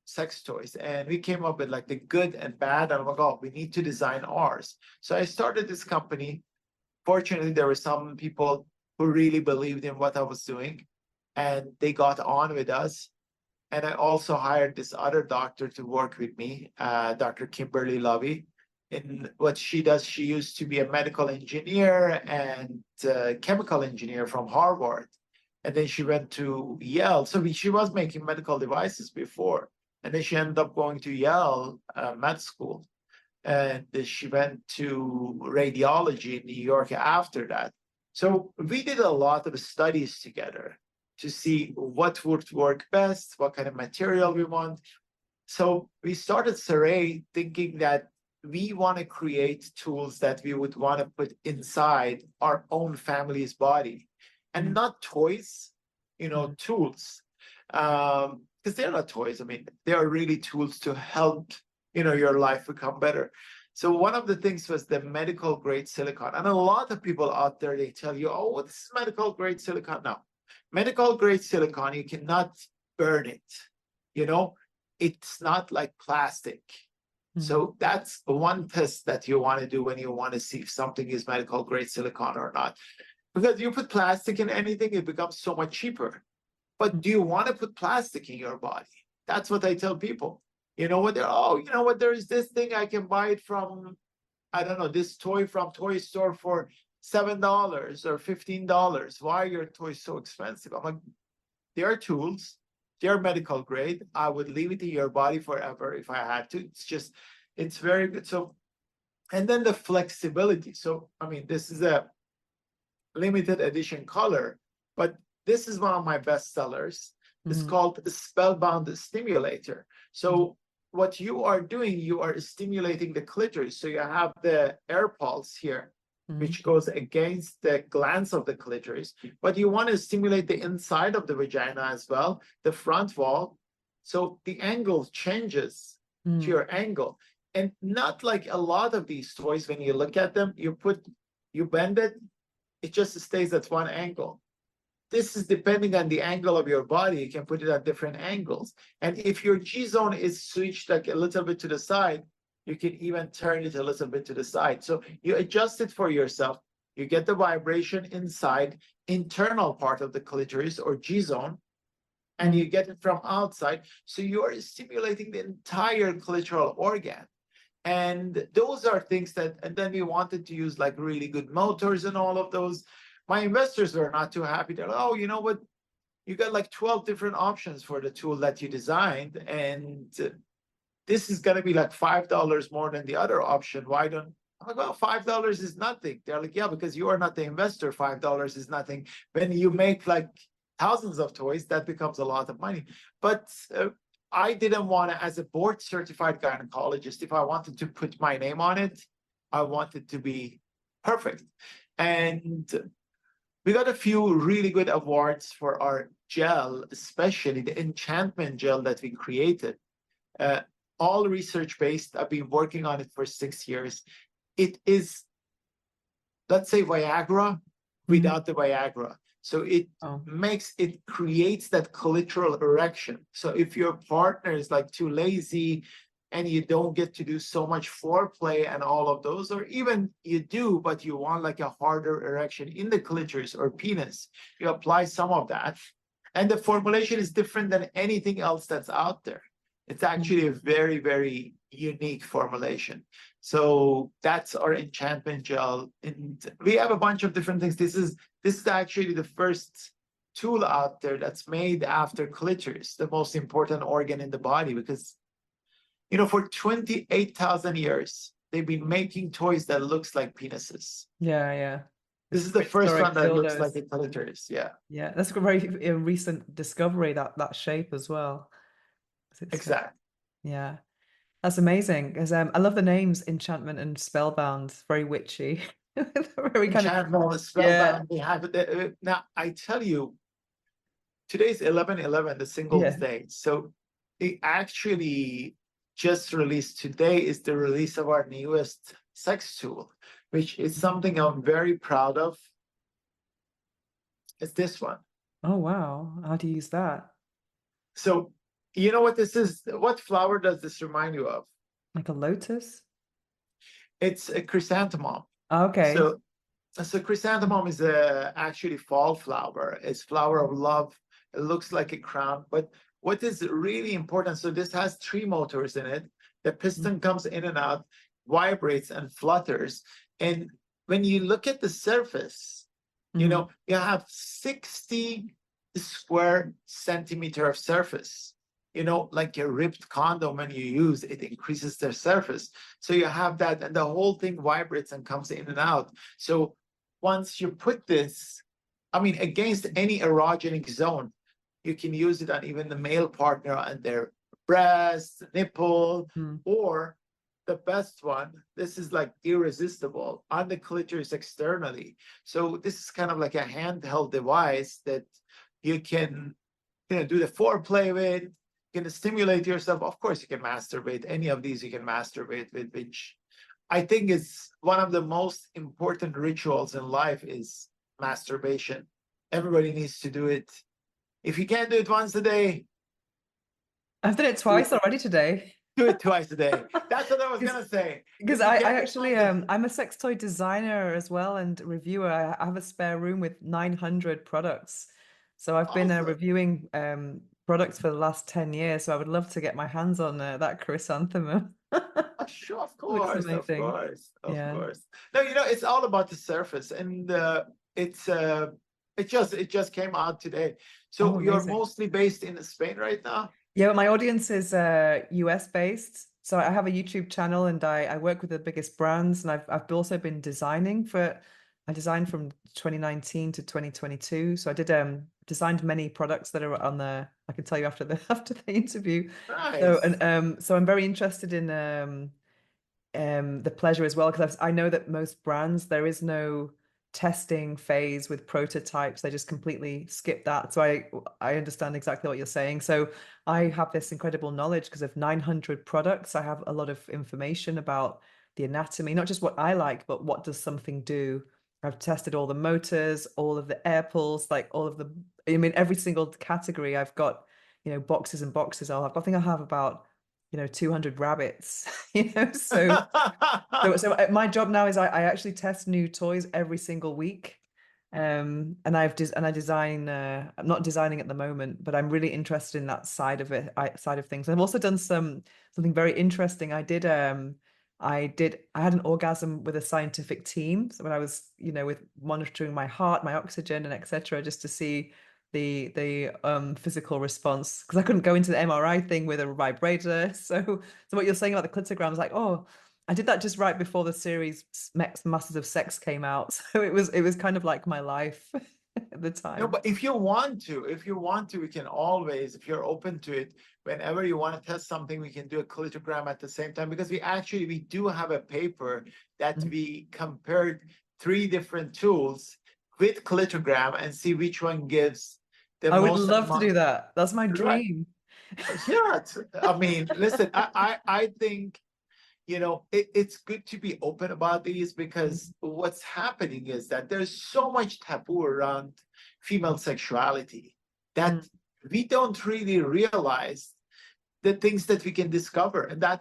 [SPEAKER 2] sex toys, and we came up with like the good and bad. And I'm like, oh, we need to design ours. So I started this company. Fortunately, there were some people who really believed in what I was doing, and they got on with us. And I also hired this other doctor to work with me, Dr. Kimberly Lovey. In what she does, she used to be a medical engineer and chemical engineer from Harvard. And then she went to Yale. So she was making medical devices before. And then she ended up going to Yale med school. And she went to radiology in New York after that. So we did a lot of studies together to see what would work best, what kind of material we want. So we started Saray thinking that we want to create tools that we would want to put inside our own family's body, and
[SPEAKER 1] Mhm.
[SPEAKER 2] not toys,
[SPEAKER 1] Mhm.
[SPEAKER 2] tools. Because they're not toys. I mean, they are really tools to help, your life become better. So one of the things was the medical grade silicone. And a lot of people out there, they tell you, oh, this is medical grade silicone. No, medical grade silicone, you cannot burn it. You know, it's not like plastic.
[SPEAKER 1] Mhm.
[SPEAKER 2] So that's one test that you want to do when you want to see if something is medical grade silicone or not. Because you put plastic in anything, it becomes so much cheaper. But do you want to put plastic in your body? That's what I tell people. You know what? There is this thing I can buy it from, I don't know, this toy from toy store for $7 or $15. Why are your toys so expensive? I'm like, they are tools. They are medical grade. I would leave it in your body forever if I had to. It's very good. So And then the flexibility. So, I mean, this is a limited edition color, but this is one of my best sellers. It's
[SPEAKER 1] Mm,
[SPEAKER 2] called the Spellbound Stimulator.
[SPEAKER 1] mm,
[SPEAKER 2] So what you are doing, you are stimulating the clitoris. So you have the air pulse here,
[SPEAKER 1] mm,
[SPEAKER 2] which goes against the glands of the clitoris, but you want to stimulate the inside of the vagina as well, the front wall. So the angle changes to
[SPEAKER 1] mm,
[SPEAKER 2] your angle. And not like a lot of these toys, when you look at them, you bend it, it just stays at one angle. This is depending on the angle of your body. You can put it at different angles. And if your G zone is switched like a little bit to the side, you can even turn it a little bit to the side. So you adjust it for yourself. You get the vibration inside, internal part of the clitoris or G zone, and
[SPEAKER 1] mm.
[SPEAKER 2] you get it from outside. So you are stimulating the entire clitoral organ. And those are things that, and then we wanted to use like really good motors and all of those. My investors were not too happy. They're like, oh, you know what? You got like 12 different options for the tool that you designed. And this is going to be like $5 more than the other option. Why don't, I'm like, well, $5 is nothing. They're like, yeah, because you are not the investor. $5 is nothing. When you make like thousands of toys, that becomes a lot of money. But I didn't want to, as a board certified gynecologist, if I wanted to put my name on it, I wanted to be perfect. And we got a few really good awards for our gel, especially the enchantment gel that we created. Uh, all research based. I've been working on it for 6 years. It is, let's say, Viagra
[SPEAKER 1] Mm.
[SPEAKER 2] without the Viagra. So it
[SPEAKER 1] Oh,
[SPEAKER 2] creates that clitoral erection. So if your partner is like too lazy and you don't get to do so much foreplay and all of those, or even you do, but you want like a harder erection in the clitoris or penis, you apply some of that. And the formulation is different than anything else that's out there. It's
[SPEAKER 1] mm.
[SPEAKER 2] actually a very, very unique formulation. So that's our enchantment gel. And we have a bunch of different things. This is actually the first tool out there that's made after clitoris, the most important organ in the body, because for 28,000 years, they've been making toys that looks like penises.
[SPEAKER 1] Yeah, yeah.
[SPEAKER 2] This
[SPEAKER 1] It's
[SPEAKER 2] is the first one
[SPEAKER 1] prehistoric
[SPEAKER 2] that looks like
[SPEAKER 1] dildos.
[SPEAKER 2] a clitoris. Yeah,
[SPEAKER 1] Yeah, that's a very recent discovery, that shape as well. 'Cause it's
[SPEAKER 2] exactly.
[SPEAKER 1] yeah, that's amazing. Because I love the names Enchantment and Spellbound. It's very witchy. Very kind of
[SPEAKER 2] Enchantment,
[SPEAKER 1] yeah,
[SPEAKER 2] spellbound. We have it. Now, I tell you, today's 11/11, the Singles
[SPEAKER 1] yeah.
[SPEAKER 2] Day. So it actually just released today is the release of our newest sex tool, which is something I'm very proud of. It's this one.
[SPEAKER 1] Oh wow, how do you use that?
[SPEAKER 2] So you know what this is? What flower does this remind you of?
[SPEAKER 1] Like a lotus?
[SPEAKER 2] It's a chrysanthemum.
[SPEAKER 1] Okay.
[SPEAKER 2] So chrysanthemum is a actually fall flower. It's flower of love. It looks like a crown, but what is really important? So this has three motors in it. The piston comes in and out, vibrates and flutters. And when you look at the surface,
[SPEAKER 1] Mm-hmm.
[SPEAKER 2] you have 60 square centimeter of surface. Like a ripped condom, when you use it, increases their surface. So you have that, and the whole thing vibrates and comes in and out. So once you put this, I mean, against any erogenic zone, you can use it on even the male partner on their breast, nipple,
[SPEAKER 1] Mm.
[SPEAKER 2] or the best one, this is like irresistible on the clitoris externally. So this is kind of like a handheld device that you can, do the foreplay with, you can stimulate yourself. Of course, you can masturbate. Any of these you can masturbate with, which I think is one of the most important rituals in life is masturbation. Everybody needs to do it. If you can't do it once a day,
[SPEAKER 1] I've done it
[SPEAKER 2] do it,
[SPEAKER 1] twice already today.
[SPEAKER 2] do it twice a day. That's what I was
[SPEAKER 1] Because
[SPEAKER 2] gonna say.
[SPEAKER 1] because
[SPEAKER 2] If you
[SPEAKER 1] I
[SPEAKER 2] can't do it
[SPEAKER 1] actually
[SPEAKER 2] once a
[SPEAKER 1] I'm a sex toy designer as well and reviewer. I have a spare room with 900 products. So I've been
[SPEAKER 2] awesome.
[SPEAKER 1] reviewing products for the last 10 years. So I would love to get my hands on that chrysanthemum.
[SPEAKER 2] Sure, of
[SPEAKER 1] Looks
[SPEAKER 2] course, of
[SPEAKER 1] amazing.
[SPEAKER 2] course, of
[SPEAKER 1] Yeah.
[SPEAKER 2] course. No, it's all about the surface, and it's it just came out today.
[SPEAKER 1] Oh,
[SPEAKER 2] So you're
[SPEAKER 1] amazing.
[SPEAKER 2] mostly based in Spain right now?
[SPEAKER 1] Yeah, but my audience is US based. So I have a YouTube channel and I work with the biggest brands and I've also been designing for I designed from 2019 to 2022. So I did designed many products that are on the I can tell you after the after the interview. So
[SPEAKER 2] Nice.
[SPEAKER 1] and so I'm very interested in the pleasure as well because I know that most brands there is no testing phase with prototypes. They just completely skip that. So I understand exactly what you're saying. So I have this incredible knowledge because of 900 products. I have a lot of information about the anatomy, not just what I like, but what does something do. I've tested all the motors, all of the air pulls, like all of the, I mean, every single category. I've got, boxes and boxes. I think I have about, 200 rabbits, So my job now is I actually test new toys every single week. And I design I'm not designing at the moment, but I'm really interested in that side of side of things. And I've also done something very interesting. I had an orgasm with a scientific team. So when I was, with monitoring my heart, my oxygen and etc., just to see the physical response because I couldn't go into the MRI thing with a vibrator. So what you're saying about the clitogram is like, oh, I did that just right before the series Masters of Sex came out. So it was kind of like my life at the
[SPEAKER 2] No,
[SPEAKER 1] time.
[SPEAKER 2] but if you want to, we can always, if you're open to it, whenever you want to test something, we can do a clitogram at the same time because we do have a paper that
[SPEAKER 1] Mhm.
[SPEAKER 2] we compared three different tools with clitogram and see which one gives the
[SPEAKER 1] I would
[SPEAKER 2] most
[SPEAKER 1] love to do
[SPEAKER 2] amount.
[SPEAKER 1] that. That's my
[SPEAKER 2] Right.
[SPEAKER 1] dream.
[SPEAKER 2] Yeah. I mean, listen, I think it's good to be open about these because what's happening is that there's so much taboo around female sexuality that
[SPEAKER 1] Mm,
[SPEAKER 2] we don't really realize the things that we can discover. And I'm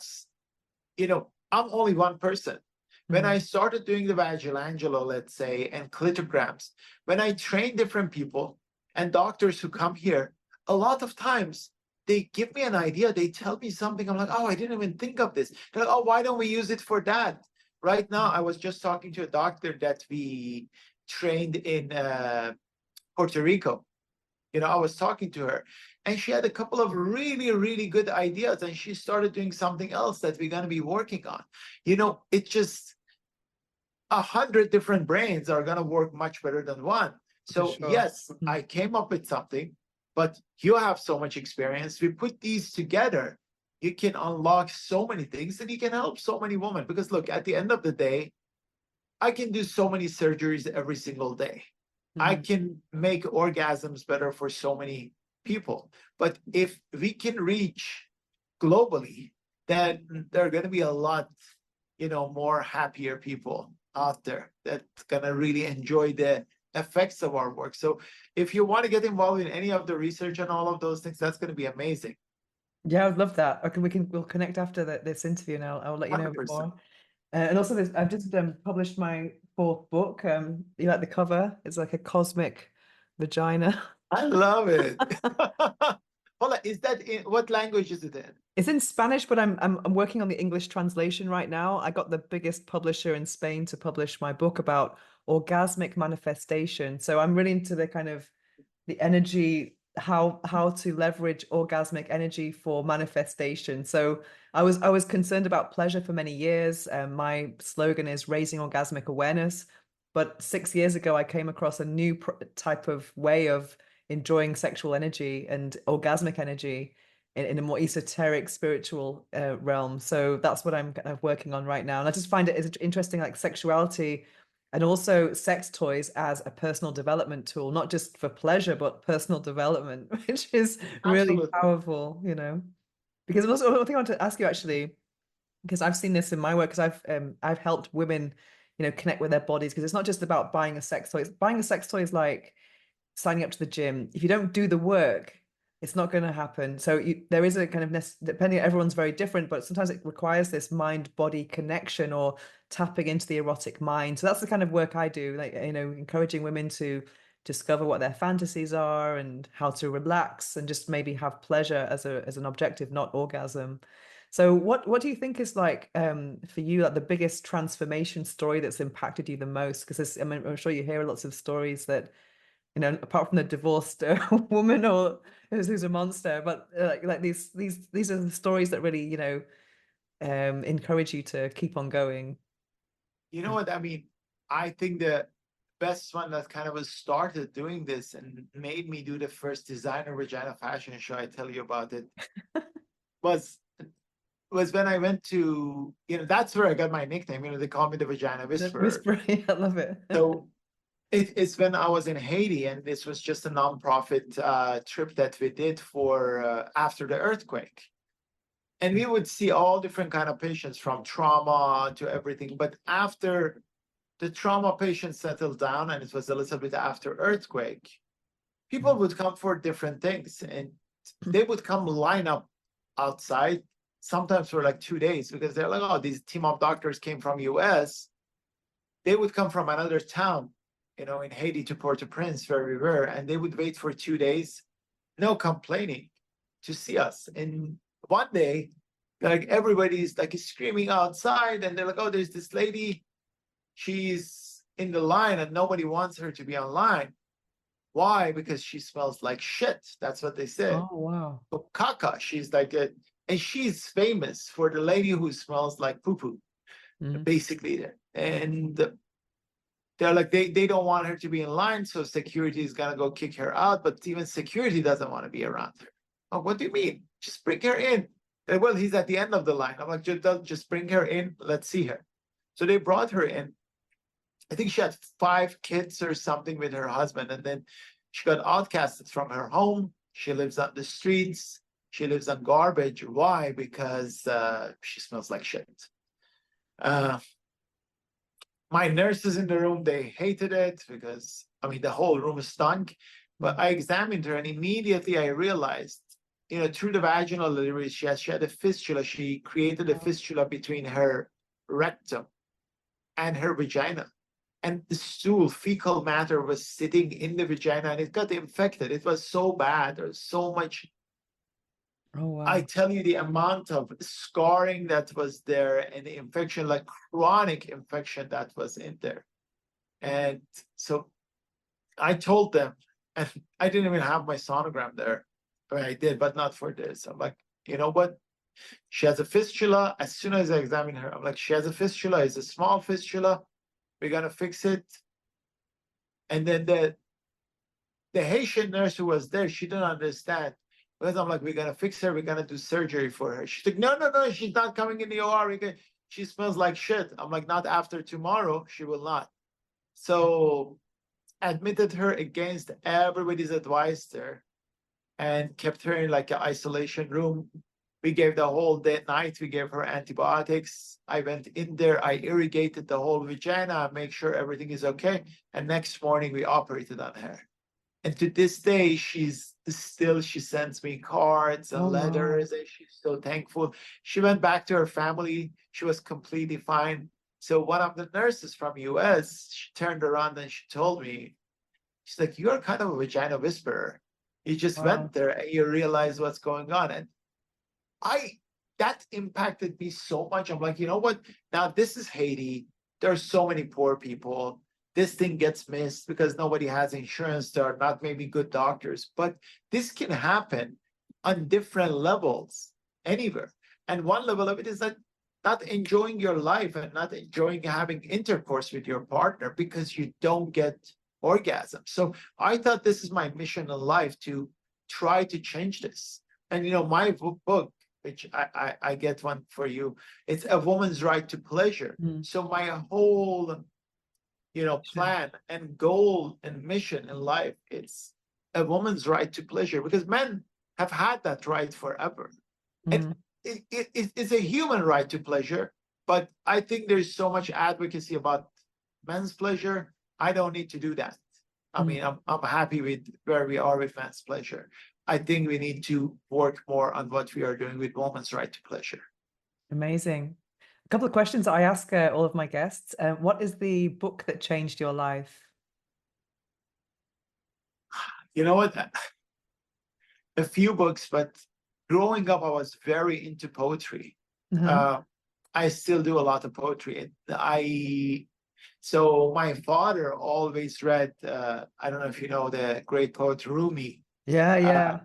[SPEAKER 2] only one person. When I
[SPEAKER 1] mm,
[SPEAKER 2] started doing the vaginal, let's say, and clitograms, when I train different people and doctors who come here, a lot of times they give me an idea, they tell me something. I'm like, oh, I didn't even think of this. They're like, oh, why don't we use it for that? Right now, I was just talking to a doctor that we trained in Puerto Rico. I was talking to her and she had a couple of really, really good ideas and she started doing something else that we're going to be working on. It just 100 different brains are going to work much better than one.
[SPEAKER 1] for
[SPEAKER 2] So
[SPEAKER 1] sure.
[SPEAKER 2] yes,
[SPEAKER 1] Mm,
[SPEAKER 2] I came up with something, but you have so much experience. We put these together. You can unlock so many things and you can help so many women. Because look, at the end of the day, I can do so many surgeries every single day. I
[SPEAKER 1] mm.
[SPEAKER 2] can make orgasms better for so many people. But if we can reach globally, then there are going to be a lot, more happier people out there that's going to really enjoy the effects of our work. So if you want to get involved in any of the research and all of those things, that's going to be amazing.
[SPEAKER 1] Yeah, I would love that. Okay, we'll connect after this interview and I'll let you know a bit
[SPEAKER 2] 100%.
[SPEAKER 1] more. And also, I've just published my fourth book. You like the cover? It's like a cosmic vagina.
[SPEAKER 2] I love it. Hold on, is that in what language is it in?
[SPEAKER 1] It's in Spanish, but I'm working on the English translation right now. I got the biggest publisher in Spain to publish my book about orgasmic manifestation. So I'm really into the kind of the energy, how to leverage orgasmic energy for manifestation. So I was concerned about pleasure for many years. My slogan is raising orgasmic awareness. But 6 years ago, I came across a new type of way of enjoying sexual energy and orgasmic energy in a more esoteric spiritual realm. So that's what I'm kind of working on right now. And I just find it is interesting, like sexuality and also sex toys as a personal development tool, not just for pleasure, but personal development, which is really
[SPEAKER 2] Absolutely.
[SPEAKER 1] powerful. Because also, one thing I want to ask you actually, because I've seen this in my work, because I've helped women, connect with their bodies, because it's not just about buying a sex toy. Buying a sex toy is like signing up to the gym. If you don't do the work, it's not going to happen. So there is a kind of depending, everyone's very different, but sometimes it requires this mind-body connection or tapping into the erotic mind. So that's the kind of work I do, like encouraging women to discover what their fantasies are and how to relax and just maybe have pleasure as an objective, not orgasm. So what do you think is like for you like the biggest transformation story that's impacted you the most? Because I mean, I'm sure you hear lots of stories that apart from the divorced woman or who's a monster, but like these are the stories that really, encourage you to keep on going?
[SPEAKER 2] You know what I mean? I think the best one that kind of started doing this and made me do the first designer vagina fashion show, I tell you about it, was was when I went to, that's where I got my nickname. They call me the Vagina
[SPEAKER 1] The
[SPEAKER 2] Whisperer.
[SPEAKER 1] whisper, I love it.
[SPEAKER 2] So it's when I was in Haiti, and this was just a nonprofit trip that we did for after the earthquake. And we would see all different kind of patients from trauma to everything. But after the trauma patients settled down, and it was a little bit after earthquake, people would come for different things, and they would come line up outside sometimes for like 2 days because they're like, oh, these team of doctors came from US. They would come from another town, in Haiti to Port-au-Prince where we were, and they would wait for 2 days, no complaining, to see us. And one day, like everybody's like screaming outside, and they're like, oh, there's this lady, she's in the line and nobody wants her to be online. Why? Because she smells like shit. That's what they said.
[SPEAKER 1] Oh, wow.
[SPEAKER 2] So caca, she's like a, and she's famous for the lady who smells like poo-poo, basically. And they're like, they don't want her to be in line, so security is gonna go kick her out, but even security doesn't want to be around her. Oh, what do you mean? Just bring her in. Well, he's at the end of the line. I'm like, just bring her in, let's see her. So they brought her in. I think she had 5 kids or something with her husband, and then she got outcasted from her home. She lives on the streets. She lives on garbage. Why? Because she smells like shit. My nurses in the room, they hated it because, the whole room stunk. But I examined her, and immediately I realized, through the vaginal delivery, she had a fistula. She created a fistula between her rectum and her vagina. And the stool, fecal matter, was sitting in the vagina, and it got infected. It was so bad. There's so much.
[SPEAKER 1] Oh, wow.
[SPEAKER 2] I tell you, the amount of scarring that was there, and the infection, like chronic infection that was in there. And so I told them, and I didn't even have my sonogram there. I mean, I did, but not for this. I'm like, you know what? She has a fistula. As soon as I examine her, I'm like, she has a fistula. It's a small fistula. We're gonna fix it. And then the Haitian nurse who was there, she didn't understand. Because I'm like, we're gonna fix her, we're gonna do surgery for her. She's like, no, she's not coming in the OR. She smells like shit. I'm like, not after tomorrow, she will not. So admitted her against everybody's advice there and kept her in like an isolation room. We gave the whole day night, we gave her antibiotics. I went in there, I irrigated the whole vagina, make sure everything is okay. And next morning we operated on her. And to this day, she sends me cards and letters, and she's so thankful. She went back to her family. She was completely fine. So one of the nurses from US, she turned around and she told me, she's like, you're kind of a vagina whisperer. You just went there and you realize what's going on. And that impacted me so much. I'm like, you know what? Now this is Haiti. There's so many poor people. This thing gets missed because nobody has insurance. There are not maybe good doctors, but this can happen on different levels anywhere. And one level of it is that not enjoying your life and not enjoying having intercourse with your partner because you don't get orgasm. So I thought this is my mission in life, to try to change this. And my book, which I get one for you, it's A Woman's Right to Pleasure. So my whole plan and goal and mission in life, it's a woman's right to pleasure, because men have had that right forever. And it's a human right to pleasure, but I think there's so much advocacy about men's pleasure. I don't need to do that. I mean, I'm happy with where we are with men's pleasure. I think we need to work more on what we are doing with women's right to pleasure.
[SPEAKER 1] Amazing. A couple of questions I ask all of my guests. What is the book that changed your life?
[SPEAKER 2] You know what? A few books, but growing up, I was very into poetry. I still do a lot of poetry. So my father always read, I don't know if you know the great poet Rumi.
[SPEAKER 1] Yeah.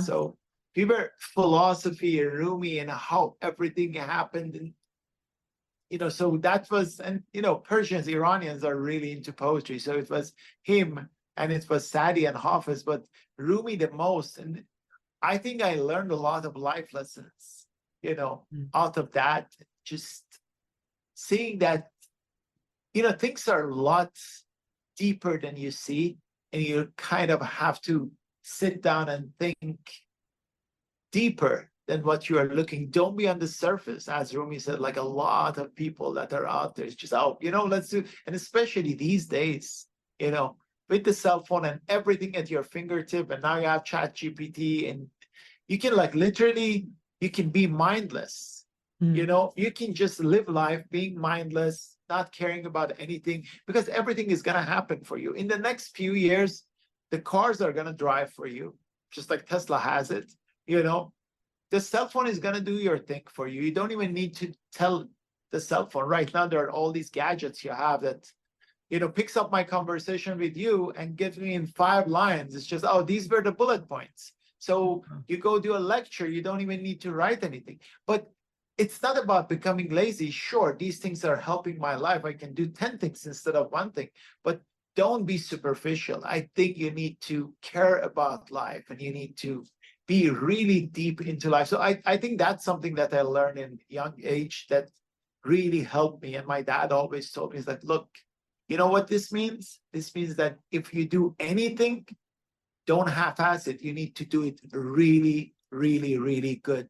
[SPEAKER 2] So People philosophy and Rumi and how everything happened. And, so that was, and, Persians, Iranians are really into poetry. So it was him and it was Sadi and Hafiz, but Rumi the most. And I think I learned a lot of life lessons, out of that, just seeing that, things are a lot deeper than you see. And you kind of have to sit down and think deeper than what you are looking. Don't be on the surface, as Rumi said, like a lot of people that are out there. It's just, let's do, and especially these days, with the cell phone and everything at your fingertip, and now you have Chat GPT, and you can literally, you can be mindless. You can just live life being mindless, not caring about anything, because everything is going to happen for you. In the next few years, the cars are going to drive for you, just like Tesla has it. The cell phone is going to do your thing for you. You don't even need to tell the cell phone. Right now, there are all these gadgets you have that, picks up my conversation with you and gives me in 5 lines. It's just, oh, these were the bullet points. So you go do a lecture, you don't even need to write anything. But it's not about becoming lazy. Sure, these things are helping my life. I can do 10 things instead of 1 thing. But don't be superficial. I think you need to care about life, and you need to be really deep into life. So I think that's something that I learned in young age that really helped me. And my dad always told me is that, look, you know what this means? This means that if you do anything, don't half-ass it. You need to do it really, really, really good.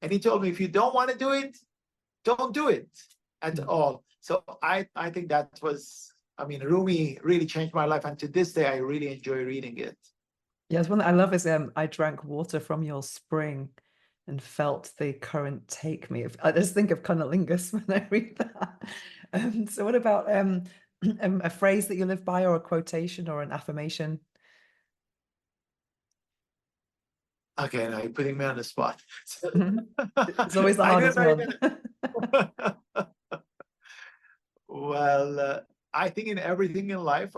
[SPEAKER 2] And he told me, if you don't want to do it, don't do it at all. So I think that was, Rumi really changed my life. And to this day, I really enjoy reading it.
[SPEAKER 1] Yes, one that I love is I drank water from your spring and felt the current take me. I just think of cunnilingus when I read that. So what about a phrase that you live by, or a quotation, or an affirmation?
[SPEAKER 2] Okay, now you're putting me on the spot.
[SPEAKER 1] It's always the hardest one.
[SPEAKER 2] Well, I think in everything in life,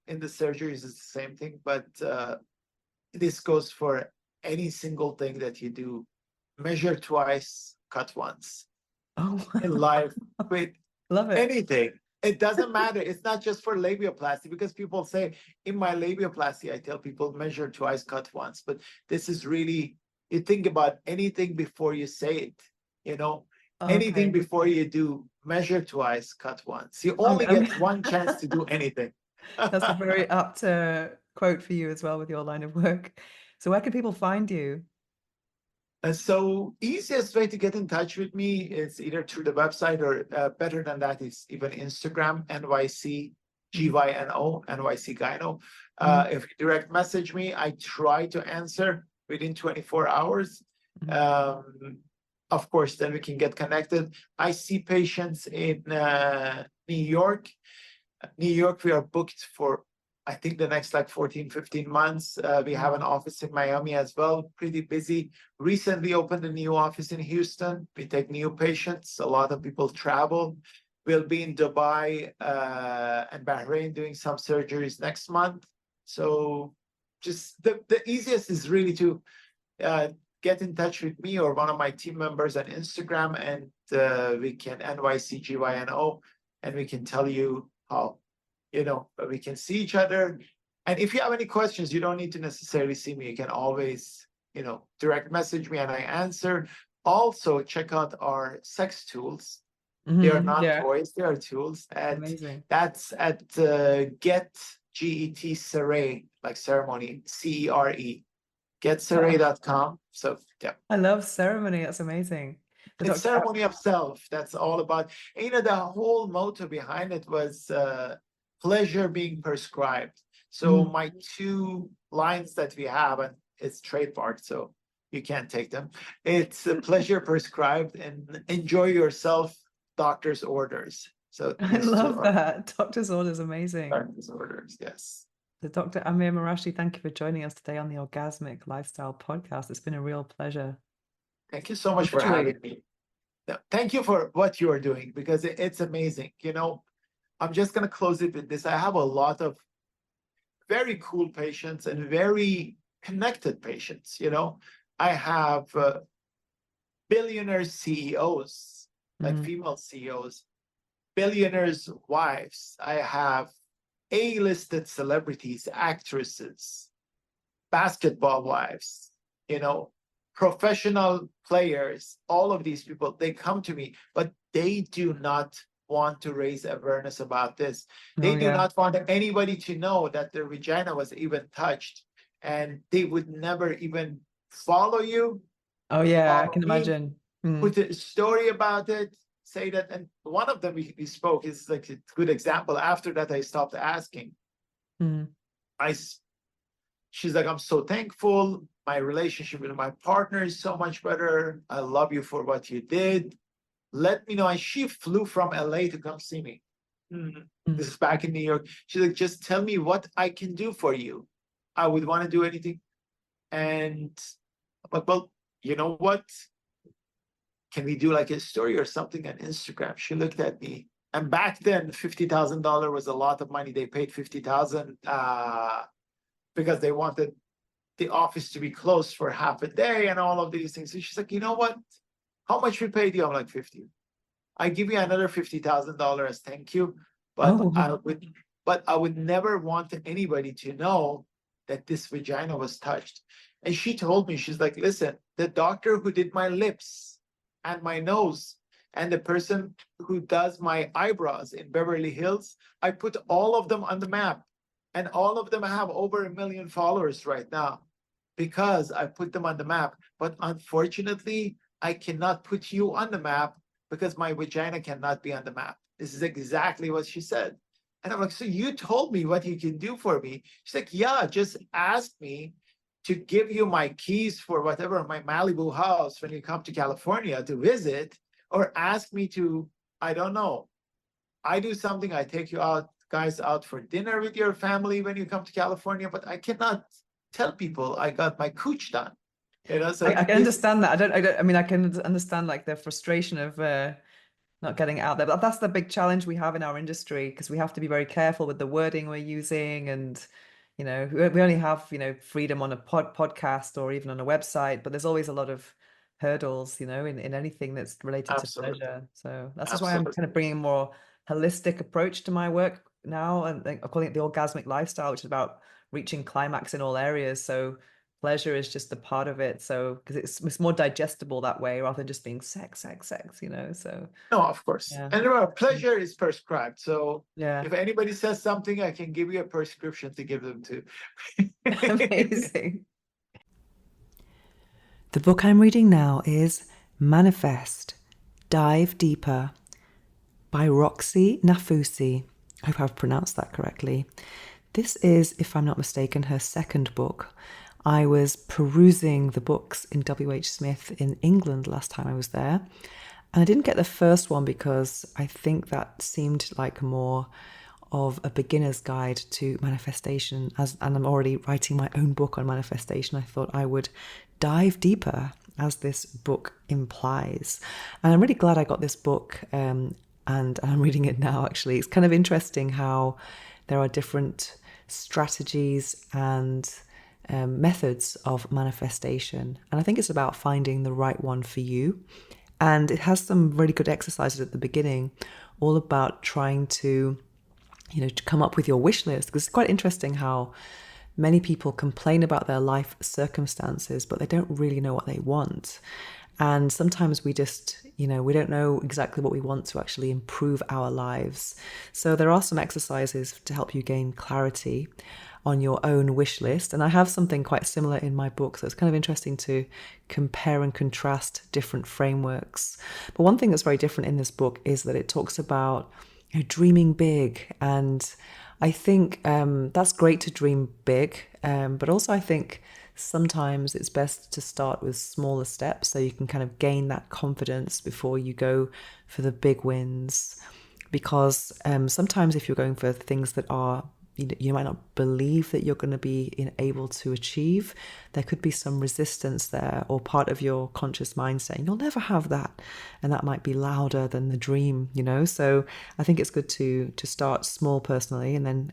[SPEAKER 2] in the surgeries, it's the same thing, but this goes for any single thing that you do. Measure twice, cut once.
[SPEAKER 1] Oh,
[SPEAKER 2] in life, with
[SPEAKER 1] love it.
[SPEAKER 2] anything. It doesn't matter. It's not just for labiaplasty, because people say, in my labiaplasty, I tell people measure twice, cut once. But this is really, you think about anything before you say it, anything
[SPEAKER 1] Okay.
[SPEAKER 2] before you do, measure twice, cut once. You only get one chance to do anything.
[SPEAKER 1] That's a very apt quote for you as well with your line of work. So where can people find you?
[SPEAKER 2] And so easiest way to get in touch with me is either through the website, or better than that is even Instagram, NYCGYNO, NYC Gyno. If you direct message me, I try to answer within 24 hours. Of course, then we can get connected. I see patients in New York. New York, we are booked for, I think, the next 14, 15 months. We have an office in Miami as well, pretty busy. Recently opened a new office in Houston. We take new patients. A lot of people travel. We'll be in Dubai and Bahrain doing some surgeries next month. So just the easiest is really to get in touch with me or one of my team members on Instagram, and we can NYCGYNO, and we can tell you how, we can see each other. And if you have any questions, you don't need to necessarily see me. You can always, direct message me and I answer. Also, check out our sex tools. They are not toys, they are tools.
[SPEAKER 1] Amazing.
[SPEAKER 2] That's at Get, G-E-T, Cere, like ceremony, C-E-R-E, getcere.com. So, yeah.
[SPEAKER 1] I love ceremony. That's amazing.
[SPEAKER 2] It's ceremony of self. That's all about, the whole motto behind it was pleasure being prescribed. So my 2 lines that we have, and it's trademarked, so you can't take them. It's pleasure prescribed and enjoy yourself, doctor's orders. So
[SPEAKER 1] I love that. Doctor's orders, amazing.
[SPEAKER 2] Doctor's orders, yes.
[SPEAKER 1] So Dr. Amir Marashi, thank you for joining us today on the Orgasmic Lifestyle Podcast. It's been a real pleasure.
[SPEAKER 2] Thank you so much for having me. Thank you for what you are doing, because it's amazing. I'm just going to close it with this. I have a lot of very cool patients and very connected patients, I have billionaire CEOs, like
[SPEAKER 1] Mm.
[SPEAKER 2] female CEOs, billionaires' wives. I have A-listed celebrities, actresses, basketball wives, you know, professional players, all of these people, they come to me, but they do not want to raise awareness about this.
[SPEAKER 1] Oh,
[SPEAKER 2] They do
[SPEAKER 1] yeah.
[SPEAKER 2] not want anybody to know that their vagina was even touched, and they would never even follow you,
[SPEAKER 1] Oh, yeah, I
[SPEAKER 2] follow
[SPEAKER 1] can
[SPEAKER 2] me,
[SPEAKER 1] imagine. Mm.
[SPEAKER 2] put a story about it, say that. And one of them we spoke is like a good example. After that, I stopped asking.
[SPEAKER 1] Mm.
[SPEAKER 2] I She's like, I'm so thankful. My relationship with my partner is so much better. I love you for what you did. Let me know. And she flew from LA to come see me.
[SPEAKER 1] Mm.
[SPEAKER 2] This is back in New York. She's like, just tell me what I can do for you. I would want to do anything. And I'm like, well, you know what? Can we do like a story or something on Instagram? She looked at me. And back then, $50,000 was a lot of money. They paid 50,000 because they wanted the office to be closed for half a day and all of these things. So she's like, you know what? How much we paid you? I'm like, 50. I give you another $50,000. Thank you. But
[SPEAKER 1] Oh,
[SPEAKER 2] I would never want anybody to know that this vagina was touched. And she told me, she's like, listen, the doctor who did my lips and my nose and the person who does my eyebrows in Beverly Hills, I put all of them on the map. And all of them have over 1 million followers right now because I put them on the map. But unfortunately, I cannot put you on the map because my vagina cannot be on the map. This is exactly what she said. And I'm like, so you told me what you can do for me. She's like, yeah, just ask me to give you my keys for whatever, my Malibu house when you come to California to visit, or ask me to, I don't know, I do something, I take you out, guys, out for dinner with your family when you come to California, but I cannot tell people I got my cooch done. So
[SPEAKER 1] I can understand that. I mean, I can understand like the frustration of not getting it out there. But that's the big challenge we have in our industry because we have to be very careful with the wording we're using, and we only have freedom on a podcast or even on a website, but there's always a lot of hurdles in anything that's related to
[SPEAKER 2] absolutely,
[SPEAKER 1] pleasure. So that's just why I'm kind
[SPEAKER 2] absolutely.
[SPEAKER 1] of bringing a more holistic approach to my work now, and I'm calling it the orgasmic lifestyle, which is about reaching climax in all areas. So pleasure is just a part of it. So because it's more digestible that way rather than just being sex, sex, sex. So
[SPEAKER 2] No, of course.
[SPEAKER 1] yeah.
[SPEAKER 2] And remember, pleasure is prescribed. So
[SPEAKER 1] Yeah.
[SPEAKER 2] if anybody says something, I can give you a prescription to give them to.
[SPEAKER 1] Amazing.
[SPEAKER 3] The book I'm reading now is Manifest, Dive Deeper by Roxy Nafusi. I hope I've pronounced that correctly. This is, if I'm not mistaken, her second book. I was perusing the books in W.H. Smith in England last time I was there, and I didn't get the first one because I think that seemed like more of a beginner's guide to manifestation, and I'm already writing my own book on manifestation. I thought I would dive deeper, as this book implies. And I'm really glad I got this book, and I'm reading it now, actually. It's kind of interesting how there are different strategies and methods of manifestation. And I think it's about finding the right one for you. And it has some really good exercises at the beginning, all about trying to come up with your wish list, because it's quite interesting how many people complain about their life circumstances, but they don't really know what they want. And sometimes we just, we don't know exactly what we want to actually improve our lives. So there are some exercises to help you gain clarity on your own wish list. And I have something quite similar in my book. So it's kind of interesting to compare and contrast different frameworks. But one thing that's very different in this book is that it talks about dreaming big. And I think that's great to dream big. But also I think sometimes it's best to start with smaller steps so you can kind of gain that confidence before you go for the big wins. Because sometimes if you're going for things that are you might not believe that you're going to be able to achieve. There could be some resistance there, or part of your conscious mind saying you'll never have that, and that might be louder than the dream, so I think it's good to start small personally, and then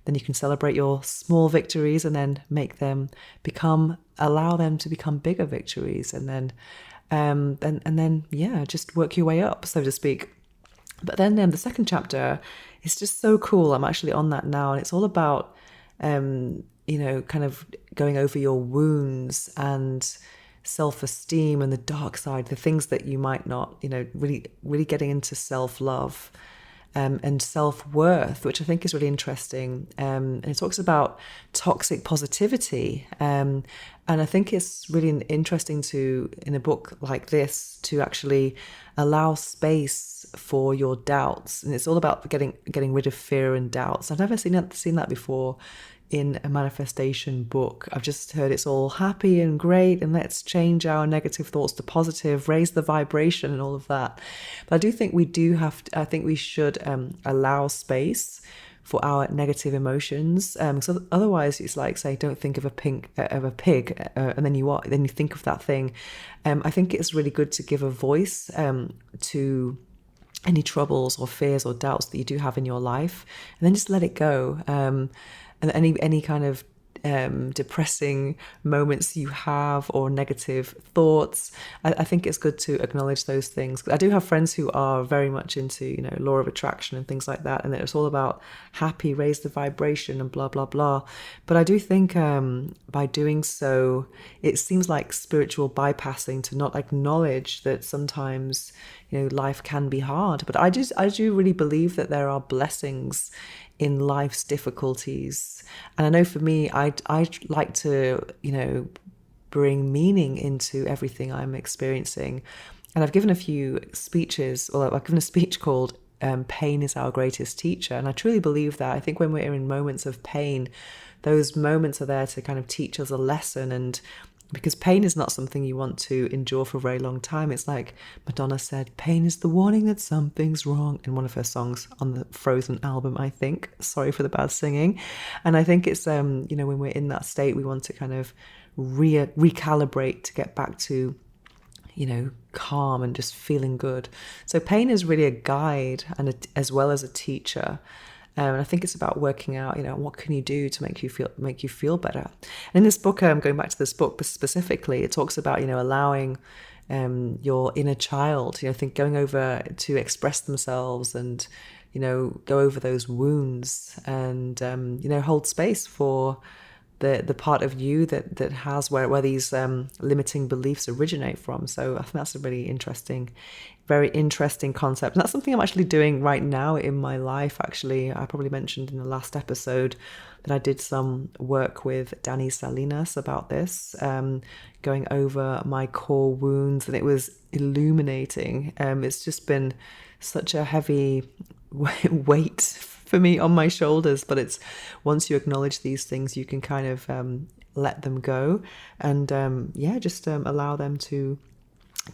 [SPEAKER 3] then you can celebrate your small victories, and then allow them to become bigger victories, and then just work your way up, so to speak. But then the second chapter is just so cool. I'm actually on that now, and it's all about kind of going over your wounds and self-esteem and the dark side, the things that you might not, really getting into self-love and self-worth, which I think is really interesting. And it talks about toxic positivity. And I think it's really interesting in a book like this, to actually allow space for your doubts. And it's all about getting rid of fear and doubts. I've never seen that before in a manifestation book. I've just heard it's all happy and great, and let's change our negative thoughts to positive, raise the vibration and all of that. But I do think I think we should allow space for our negative emotions. So otherwise it's like, say, don't think of a pig, and then you think of that thing. I think it's really good to give a voice to any troubles or fears or doubts that you do have in your life, and then just let it go. And any kind of depressing moments you have, or negative thoughts, I think it's good to acknowledge those things. I do have friends who are very much into law of attraction and things like that, and it's all about happy, raise the vibration and blah blah blah. But I do think by doing so, it seems like spiritual bypassing, to not acknowledge that sometimes life can be hard. But I do really believe that there are blessings in life's difficulties. And I know for me, I'd like to, bring meaning into everything I'm experiencing. And I've given a few speeches, or I've given a speech called Pain is Our Greatest Teacher. And I truly believe that. I think when we're in moments of pain, those moments are there to kind of teach us a lesson. And because pain is not something you want to endure for a very long time. It's like Madonna said, pain is the warning that something's wrong, in one of her songs on the Frozen album, I think. Sorry for the bad singing. And I think it's, when we're in that state, we want to kind of recalibrate to get back to, calm and just feeling good. So pain is really a guide, and as well as a teacher. And I think it's about working out, what can you do to make you feel better. And in this book, going back to this book specifically, it talks about, allowing your inner child, going over to express themselves, and, go over those wounds, and, hold space for the part of you that has where these limiting beliefs originate from. So I think that's a really very interesting concept. And that's something I'm actually doing right now in my life. Actually, I probably mentioned in the last episode that I did some work with Danny Salinas about this, going over my core wounds, and it was illuminating. It's just been such a heavy weight for me on my shoulders, but it's once you acknowledge these things, you can kind of let them go, and just allow them to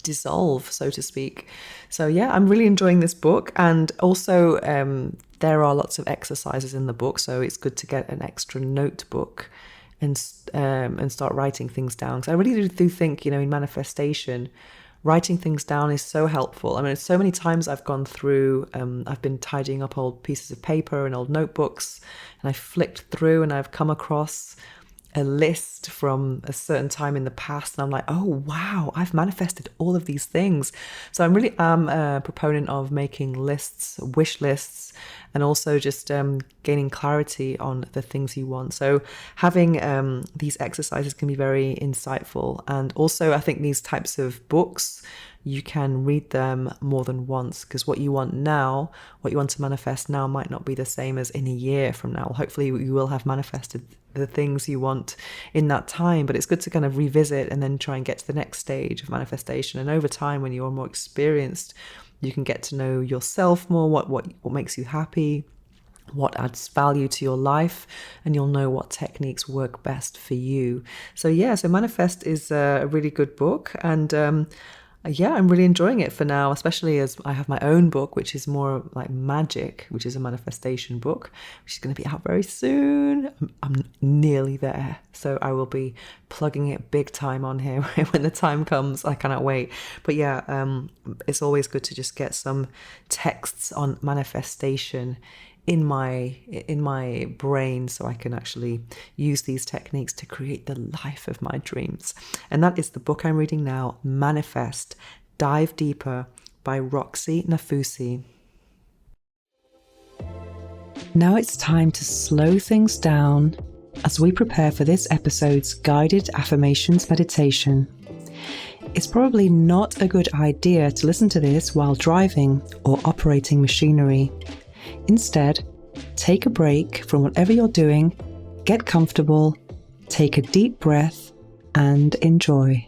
[SPEAKER 3] dissolve, so to speak. So I'm really enjoying this book. And also there are lots of exercises in the book, so it's good to get an extra notebook and start writing things down. So I really do think, in manifestation, writing things down is so helpful. I mean, so many times I've gone through, I've been tidying up old pieces of paper and old notebooks, and I flicked through and I've come across a list from a certain time in the past, and I'm like, oh wow, I've manifested all of these things. So I really am a proponent of making lists, wish lists, and also just gaining clarity on the things you want. So having these exercises can be very insightful. And also I think these types of books, you can read them more than once, because what you want now, what you want to manifest now, might not be the same as in a year from now. Hopefully you will have manifested the things you want in that time, but it's good to kind of revisit and then try and get to the next stage of manifestation. And over time, when you're more experienced, you can get to know yourself more, what makes you happy, what adds value to your life, and you'll know what techniques work best for you. So Manifest is a really good book. And yeah, I'm really enjoying it for now, especially as I have my own book, which is more like magic, which is a manifestation book, which is going to be out very soon. I'm nearly there. So I will be plugging it big time on here when the time comes. I cannot wait. But yeah, it's always good to just get some texts on manifestation in my brain, so I can actually use these techniques to create the life of my dreams. And that is the book I'm reading now, Manifest, Dive Deeper by Roxy Nafusi. Now it's time to slow things down as we prepare for this episode's guided affirmations meditation. It's probably not a good idea to listen to this while driving or operating machinery. Instead, take a break from whatever you're doing, get comfortable, take a deep breath, and enjoy.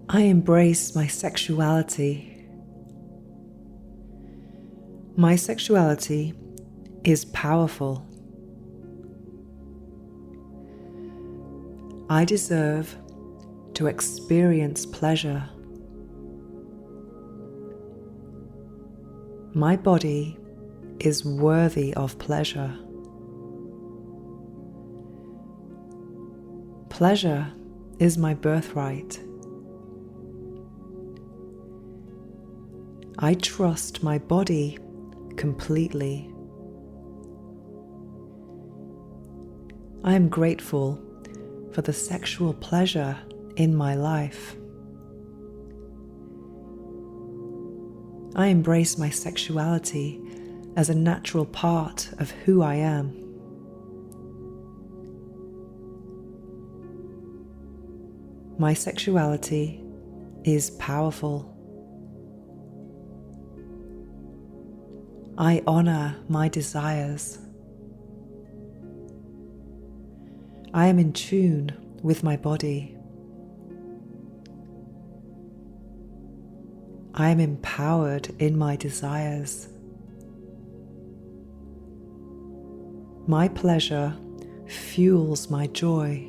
[SPEAKER 3] I embrace my sexuality. My sexuality is powerful. I deserve to experience pleasure. My body is worthy of pleasure. Pleasure is my birthright. I trust my body completely. I am grateful for the sexual pleasure in my life. I embrace my sexuality as a natural part of who I am. My sexuality is powerful. I honor my desires. I am in tune with my body. I am empowered in my desires. My pleasure fuels my joy.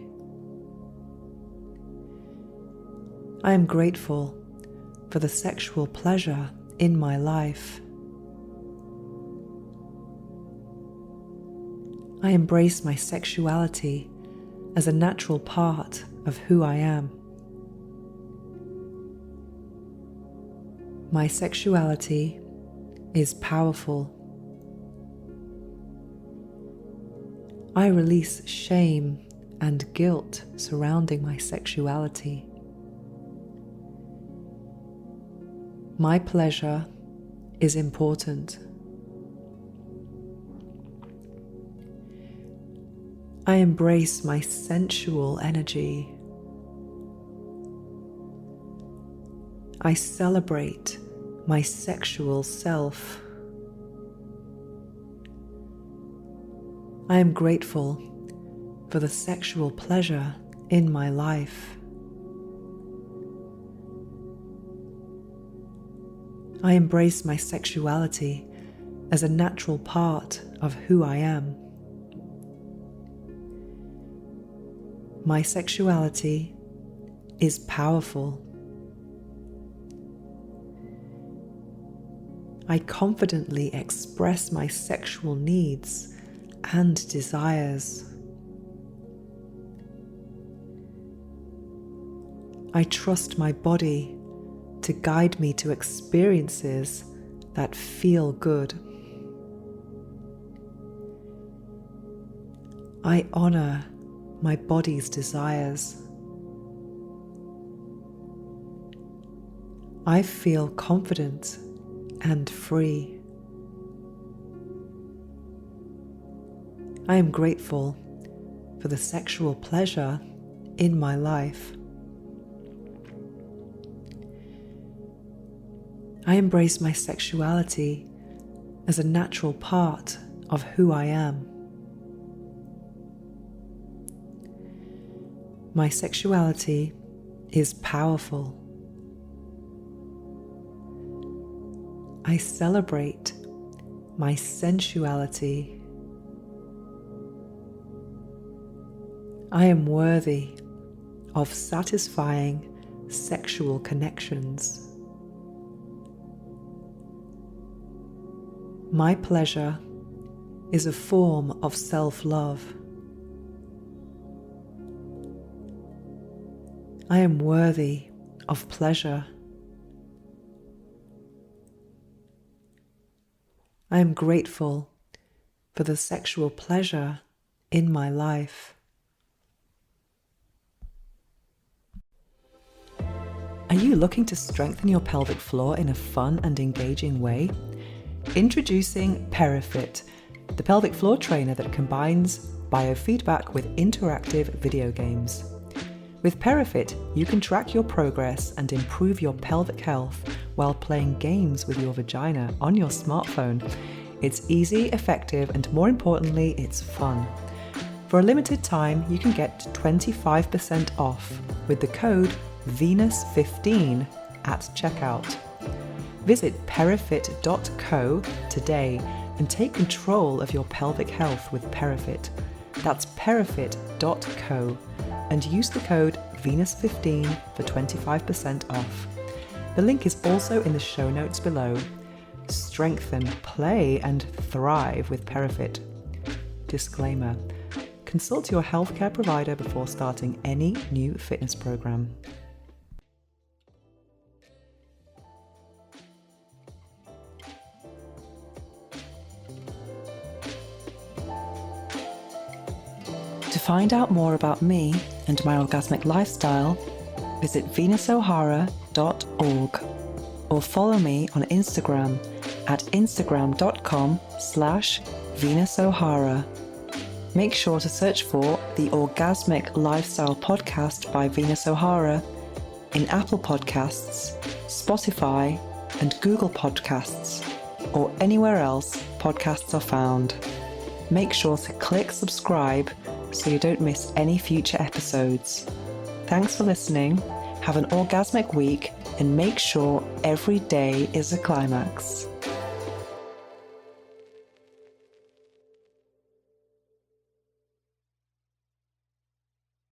[SPEAKER 3] I am grateful for the sexual pleasure in my life. I embrace my sexuality as a natural part of who I am. My sexuality is powerful. I release shame and guilt surrounding my sexuality. My pleasure is important. I embrace my sensual energy. I celebrate my sexual self. I am grateful for the sexual pleasure in my life. I embrace my sexuality as a natural part of who I am. My sexuality is powerful. I confidently express my sexual needs and desires. I trust my body to guide me to experiences that feel good. I honor my body's desires. I feel confident and free. I am grateful for the sexual pleasure in my life. I embrace my sexuality as a natural part of who I am. My sexuality is powerful. I celebrate my sensuality. I am worthy of satisfying sexual connections. My pleasure is a form of self-love. I am worthy of pleasure. I am grateful for the sexual pleasure in my life. Are you looking to strengthen your pelvic floor in a fun and engaging way? Introducing PeriFit, the pelvic floor trainer that combines biofeedback with interactive video games. With PeriFit, you can track your progress and improve your pelvic health while playing games with your vagina on your smartphone. It's easy, effective, and more importantly, it's fun. For a limited time, you can get 25% off with the code VENUS15 at checkout. Visit perifit.co today and take control of your pelvic health with PeriFit. That's perifit.co and use the code VENUS15 for 25% off. The link is also in the show notes below. Strengthen, play, and thrive with PeriFit. Disclaimer: consult your healthcare provider before starting any new fitness program. To find out more about me and my orgasmic lifestyle, visit venusohara.org or follow me on Instagram at instagram.com/venusohara. Make sure to search for the Orgasmic Lifestyle Podcast by Venus O'Hara in Apple Podcasts, Spotify, and Google Podcasts, or anywhere else podcasts are found. Make sure to click subscribe so you don't miss any future episodes. Thanks for listening, have an orgasmic week, and make sure every day is a climax.